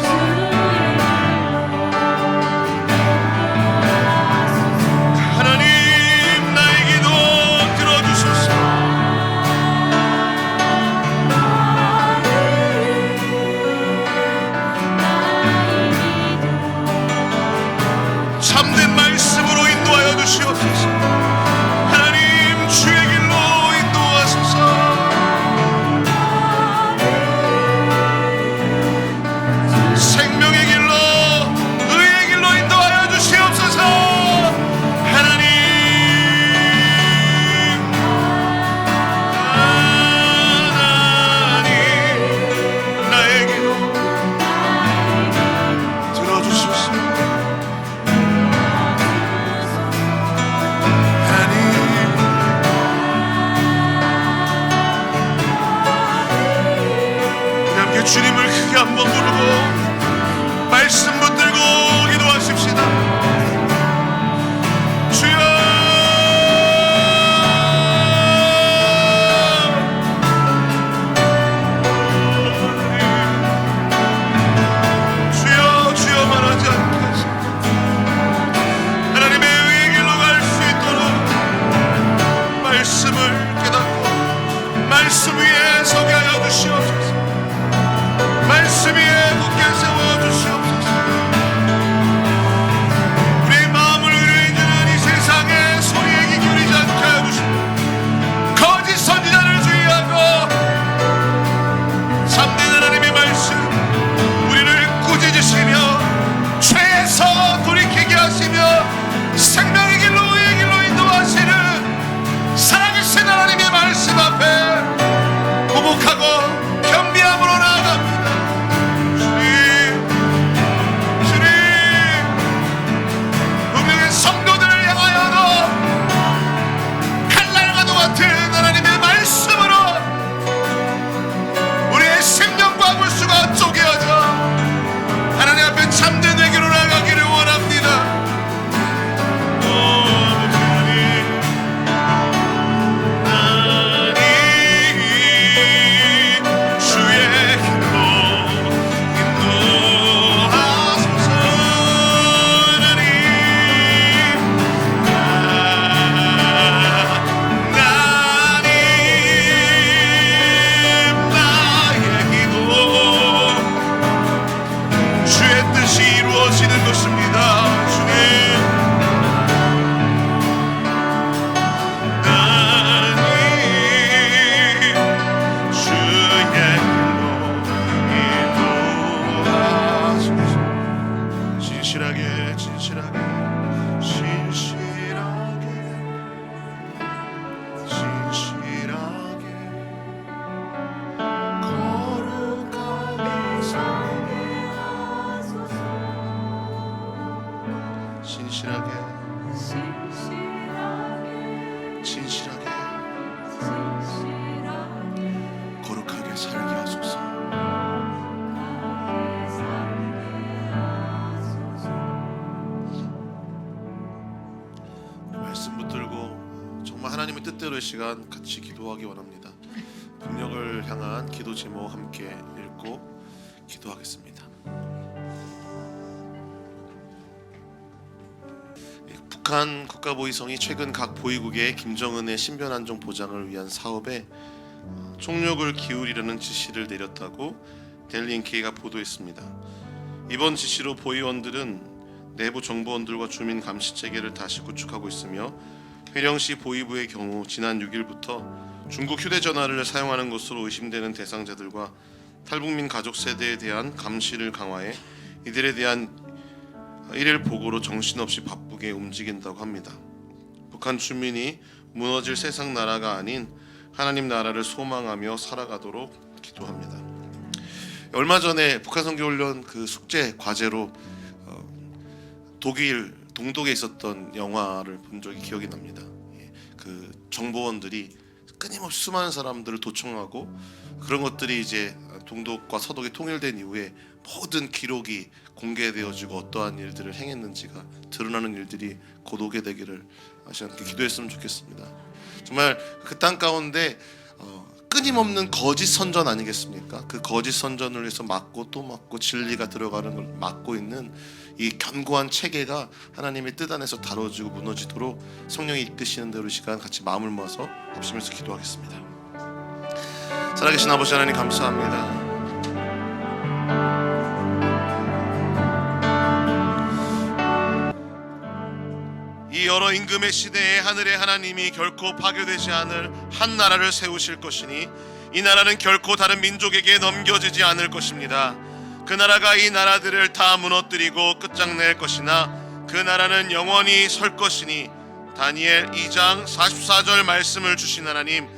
정말 하나님의 뜻대로의 시간 같이 기도하기 원합니다. 북녘을 향한 기도 제목 함께 읽고 기도하겠습니다. 북한 국가보위성이 최근 각 보위국의 김정은의 신변 안정 보장을 위한 사업에 총력을 기울이려는 지시를 내렸다고 데일리 NK가 보도했습니다. 이번 지시로 보위원들은 내부 정보원들과 주민 감시 체계를 다시 구축하고 있으며 회령시 보위부의 경우 지난 6일부터 중국 휴대전화를 사용하는 것으로 의심되는 대상자들과 탈북민 가족 세대에 대한 감시를 강화해 이들에 대한 일일 보고로 정신없이 바쁘게 움직인다고 합니다. 북한 주민이 무너질 세상 나라가 아닌 하나님 나라를 소망하며 살아가도록 기도합니다. 얼마 전에 북한 선교훈련 그 숙제 과제로 독일 동독에 있었던 영화를 본 적이 기억이 납니다. 그 정보원들이 끊임없이 수많은 사람들을 도청하고 그런 것들이 이제 동독과 서독이 통일된 이후에 모든 기록이 공개되어지고 어떠한 일들을 행했는지가 드러나는 일들이 곧 오게 되기를 하시는 기도했으면 좋겠습니다. 정말 그 땅 가운데 끊임없는 거짓 선전 아니겠습니까? 그 거짓 선전을 위해서 막고 또 막고 진리가 들어가는 걸 막고 있는 이 견고한 체계가 하나님의 뜻 안에서 다뤄지고 무너지도록 성령이 이끄시는 대로 시간 같이 마음을 모아서 합심해서 기도하겠습니다. 살아계신 아버지 하나님 감사합니다. 이 여러 임금의 시대에 하늘의 하나님이 결코 파괴되지 않을 한 나라를 세우실 것이니 이 나라는 결코 다른 민족에게 넘겨지지 않을 것입니다. 그 나라가 이 나라들을 다 무너뜨리고 끝장낼 것이나 그 나라는 영원히 설 것이니 다니엘 2장 44절 말씀을 주신 하나님,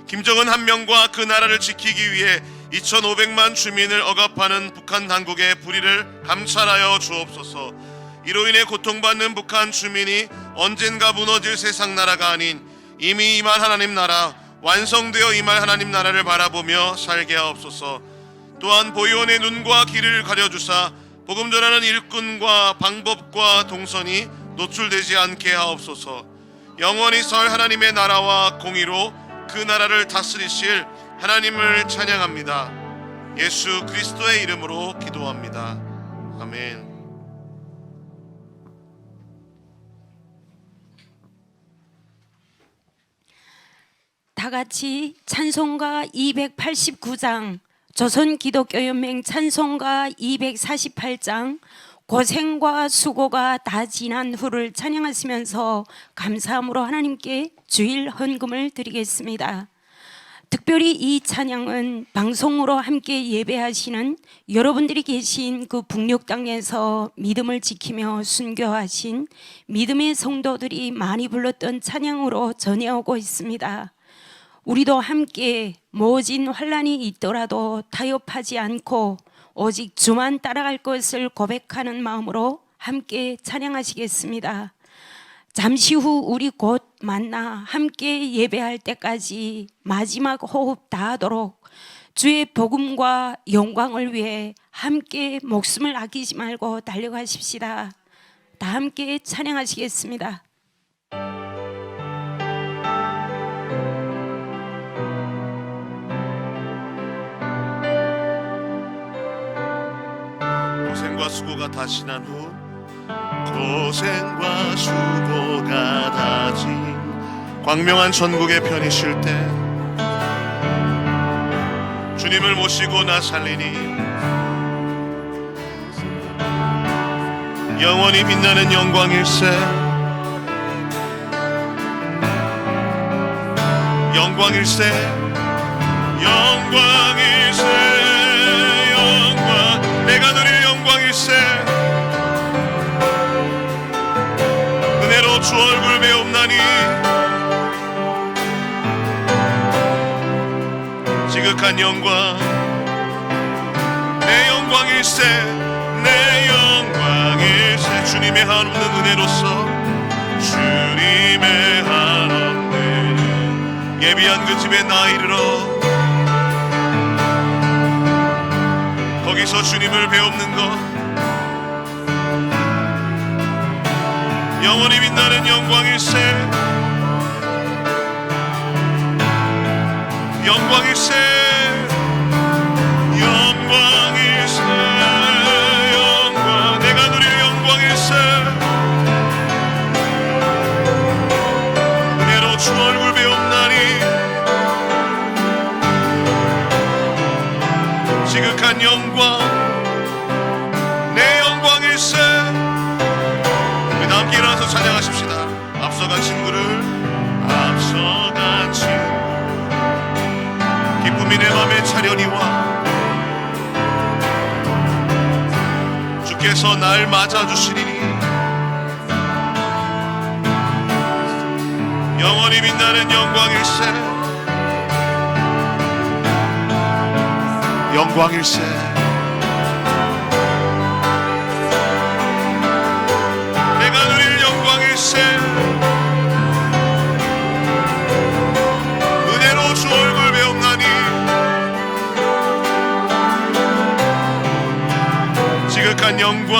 김정은 한 명과 그 나라를 지키기 위해 2,500만 주민을 억압하는 북한 당국의 불의를 감찰하여 주옵소서. 이로 인해 고통받는 북한 주민이 언젠가 무너질 세상 나라가 아닌 이미 임할 하나님 나라, 완성되어 임할 하나님 나라를 바라보며 살게 하옵소서. 또한 보위원의 눈과 귀를 가려주사 복음 전하는 일꾼과 방법과 동선이 노출되지 않게 하옵소서. 영원히 설 하나님의 나라와 공의로 그 나라를 다스리실 하나님을 찬양합니다. 예수 그리스도의 이름으로 기도합니다. 아멘. 다 같이 찬송가 289장, 조선기독교연맹 찬송가 248장, 고생과 수고가 다 지난 후를 찬양하시면서 감사함으로 하나님께 주일 헌금을 드리겠습니다. 특별히 이 찬양은 방송으로 함께 예배하시는 여러분들이 계신 그 북녘 땅에서 믿음을 지키며 순교하신 믿음의 성도들이 많이 불렀던 찬양으로 전해오고 있습니다. 우리도 함께 모진 환난이 있더라도 타협하지 않고 오직 주만 따라갈 것을 고백하는 마음으로 함께 찬양하시겠습니다. 잠시 후 우리 곧 만나 함께 예배할 때까지 마지막 호흡 다하도록 주의 복음과 영광을 위해 함께 목숨을 아끼지 말고 달려가십시다. 다 함께 찬양하시겠습니다. 고생과 수고가 다 지난 후, 고생과 수고가 다 진 광명한 천국에 편히 쉴 때 주님을 모시고 나 살리니 영원히 빛나는 영광일세. 영광일세. 영광일세. 영광 내가 누릴 영광일세. 은혜로 주 얼굴 배움나니 지극한 영광 내 영광일세. 내 영광일세. 주님의 한없는 은혜로서 주님의 한없는 예비한 그 집에 나 이르러 거기서 주님을 배우는 것, 영원히 빛나는 영광일세. 영광일세 영광일세 영광 내가 누릴 영광일세 은혜로 주 얼굴 배움나니 지극한 영광 내 영광일세. 우리 다 함께 일어나서 찬양하십시다. 앞서간 친구를 앞서간 친구 기쁨이 내 맘에 차려니와 주께서 날 맞아주시리니 영원히 빛나는 영광일세 영광일세 내가 누릴 영광일세 은혜로 주 얼굴 배움나니 지극한 영광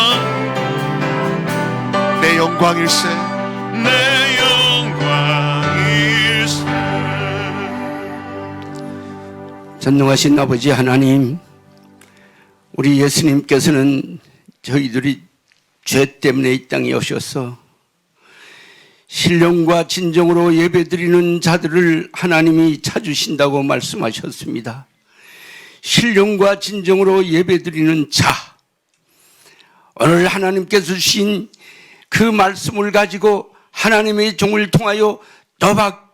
내 영광일세 내 영광일세. 전능하신 아버지 하나님, 우리 예수님께서는 저희들이 죄 때문에 이 땅에 오셔서 신령과 진정으로 예배드리는 자들을 하나님이 찾으신다고 말씀하셨습니다. 신령과 진정으로 예배드리는 자, 오늘 하나님께서 주신 그 말씀을 가지고 하나님의 종을 통하여 또박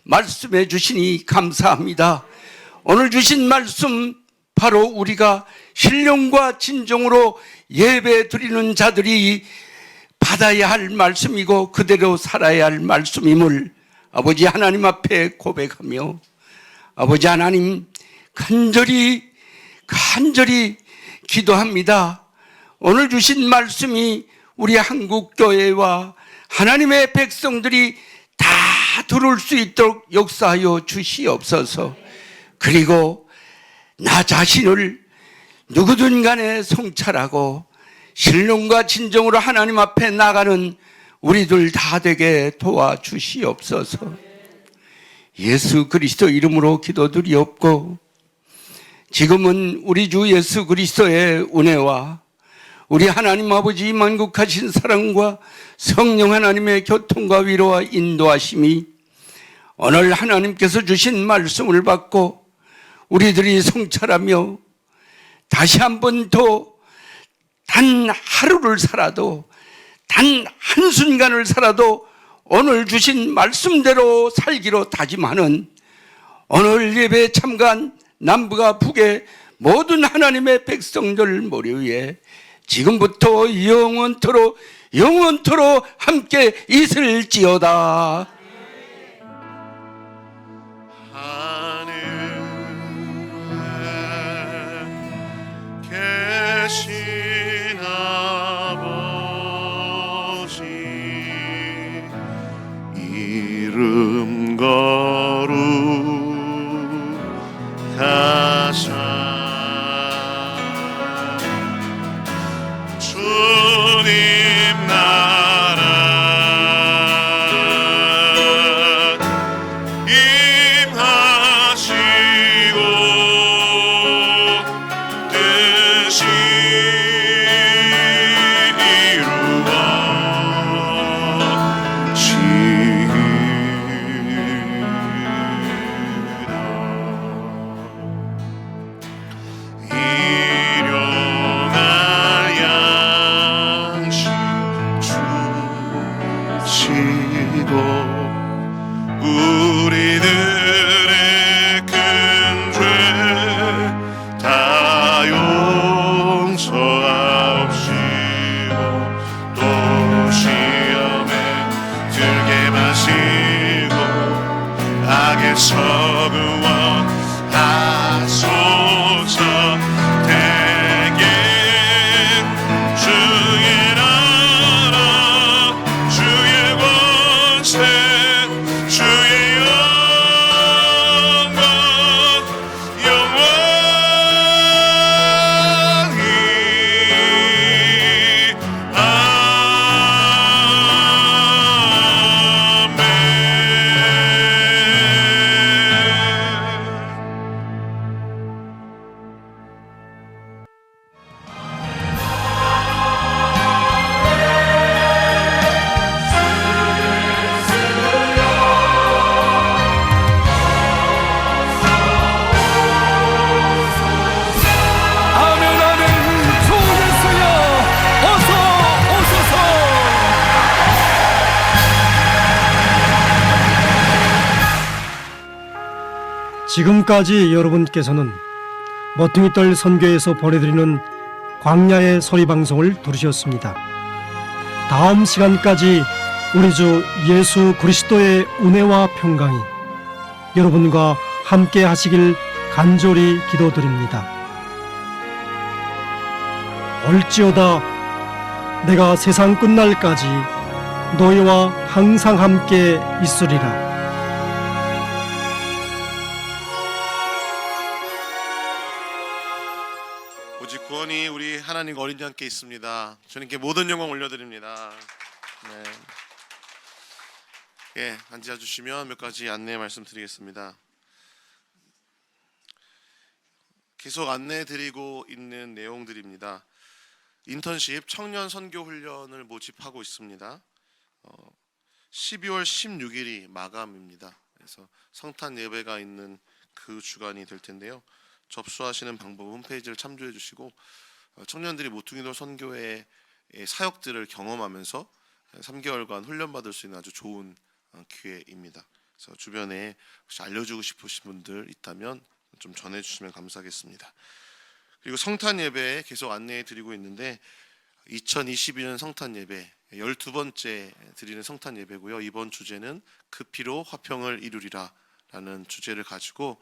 말씀해 주시니 감사합니다. 오늘 주신 말씀 바로 우리가 신령과 진정으로 예배 드리는 자들이 받아야 할 말씀이고 그대로 살아야 할 말씀임을 아버지 하나님 앞에 고백하며 아버지 하나님 간절히 기도합니다. 오늘 주신 말씀이 우리 한국교회와 하나님의 백성들이 다 들을 수 있도록 역사하여 주시옵소서. 그리고 나 자신을 누구든 간에 성찰하고 신령과 진정으로 하나님 앞에 나가는 우리들 다 되게 도와주시옵소서. 예수 그리스도 이름으로 기도드리옵고 지금은 우리 주 예수 그리스도의 은혜와 우리 하나님 아버지 만국하신 사랑과 성령 하나님의 교통과 위로와 인도하심이 오늘 하나님께서 주신 말씀을 받고 우리들이 성찰하며 다시 한 번 더 단 하루를 살아도 단 한순간을 살아도 오늘 주신 말씀대로 살기로 다짐하는 오늘 예배에 참가한 남부와 북의 모든 하나님의 백성들 머리 위에 지금부터 영원토록 함께 있을지어다. 하늘에 계신 아버지 이름 거룩하사 주님 나라 임하시고 뜻이 이루어지이다. 우리들의 큰 죄 다 용서하옵시고 또 시험에 들게 마시고 악에서 구원하소서. 대개 주의 나라 주의 권세 주의 영광 영원히 아멘. 지금까지 여러분께서는 머퉁이떨 선교에서 보내드리는 광야의 소리 방송을 들으셨습니다. 다음 시간까지 우리 주 예수 그리스도의 은혜와 평강이 여러분과 함께 하시길 간절히 기도드립니다. 올지어다 내가 세상 끝날까지 너희와 항상 함께 있으리라. 오직 구원이 우리 하나님과 어린 양 함께 있습니다. 주님께 모든 영광 올려드립니다. 네. 예, 앉아 주시면 몇 가지 안내 말씀드리겠습니다. 계속 안내해 드리고 있는 내용들입니다. 인턴십 청년 선교 훈련을 모집하고 있습니다. 12월 16일이 마감입니다. 그래서 성탄 예배가 있는 그 주간이 될 텐데요. 접수하시는 방법 홈페이지를 참조해 주시고 청년들이 모퉁이돌 선교회의 사역들을 경험하면서 3개월간 훈련받을 수 있는 아주 좋은 기회입니다. 그래서 주변에 혹시 알려주고 싶으신 분들 있다면 좀 전해주시면 감사하겠습니다. 그리고 성탄 예배 계속 안내해 드리고 있는데 2022년 성탄 예배 12번째 드리는 성탄 예배고요. 이번 주제는 그 피로 화평을 이루리라 라는 주제를 가지고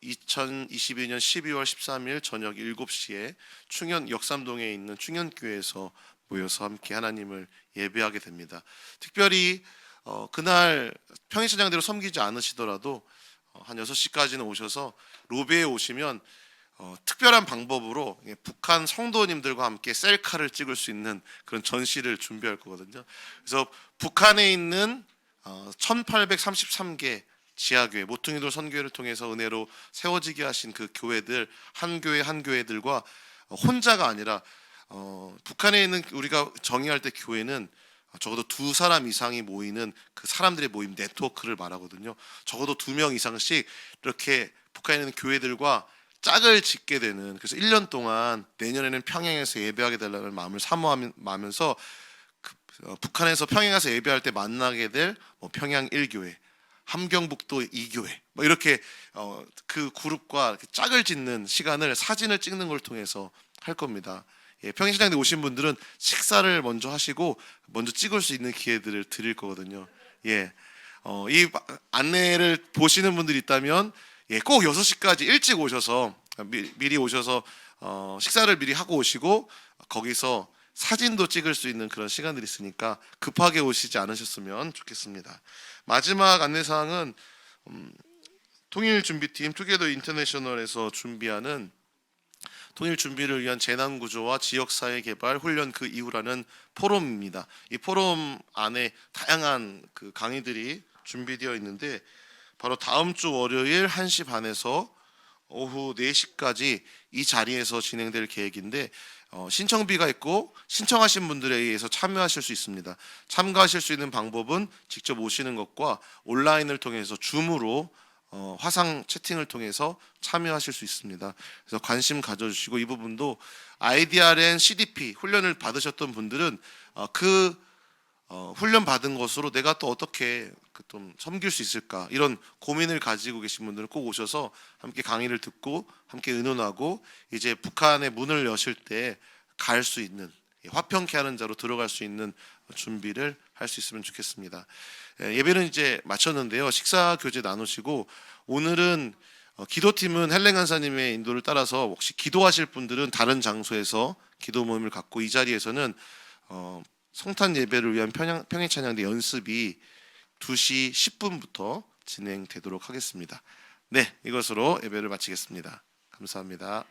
2022년 12월 13일 저녁 7시에 충현 역삼동에 있는 충현교회에서 모여서 함께 하나님을 예배하게 됩니다. 특별히 그날 평일찬양대로 섬기지 않으시더라도 한 6시까지는 오셔서 로비에 오시면 특별한 방법으로 북한 성도님들과 함께 셀카를 찍을 수 있는 그런 전시를 준비할 거거든요. 그래서 북한에 있는 1833개 지하교회, 모퉁이돌 선교회를 통해서 은혜로 세워지게 하신 그 교회들 한 교회 한 교회들과 혼자가 아니라 북한에 있는 우리가 정의할 때 교회는 적어도 2사람 이상이 모이는 그 사람들의 모임 네트워크를 말하거든요. 적어도 2명 이상씩 이렇게 북한에 있는 교회들과 짝을 짓게 되는, 그래서 1년 동안 내년에는 평양에서 예배하게 되려는 마음을 사모하면서 북한에서 평양에서 예배할 때 만나게 될 평양 1교회, 함경북도 2교회 이렇게 그 그룹과 짝을 짓는 시간을 사진을 찍는 걸 통해서 할 겁니다. 평양시장에 오신 분들은 식사를 먼저 하시고 먼저 찍을 수 있는 기회들을 드릴 거거든요. 이 안내를 보시는 분들이 있다면 꼭 6시까지 일찍 오셔서 미리 오셔서 식사를 미리 하고 오시고 거기서 사진도 찍을 수 있는 그런 시간들이 있으니까 급하게 오시지 않으셨으면 좋겠습니다. 마지막 안내사항은 통일준비팀 투게더 인터내셔널에서 준비하는 통일 준비를 위한 재난구조와 지역사회 개발 훈련 그 이후라는 포럼입니다. 이 포럼 안에 다양한 그 강의들이 준비되어 있는데 바로 다음 주 월요일 1시 반에서 오후 4시까지 이 자리에서 진행될 계획인데 신청비가 있고 신청하신 분들에 의해서 참여하실 수 있습니다. 참가하실 수 있는 방법은 직접 오시는 것과 온라인을 통해서 줌으로 화상 채팅을 통해서 참여하실 수 있습니다. 그래서 관심 가져주시고 이 부분도 IDRN CDP 훈련을 받으셨던 분들은 그 훈련 받은 것으로 내가 또 어떻게 좀 섬길 수 있을까 이런 고민을 가지고 계신 분들은 꼭 오셔서 함께 강의를 듣고 함께 의논하고 이제 북한의 문을 여실 때 갈 수 있는 화평케 하는 자로 들어갈 수 있는 준비를 할 수 있으면 좋겠습니다. 예배는 이제 마쳤는데요. 식사 교제 나누시고 오늘은 기도팀은 헬렌 간사님의 인도를 따라서 혹시 기도하실 분들은 다른 장소에서 기도 모임을 갖고 이 자리에서는 성탄 예배를 위한 평일 찬양대 연습이 2시 10분부터 진행되도록 하겠습니다. 네, 이것으로 예배를 마치겠습니다. 감사합니다.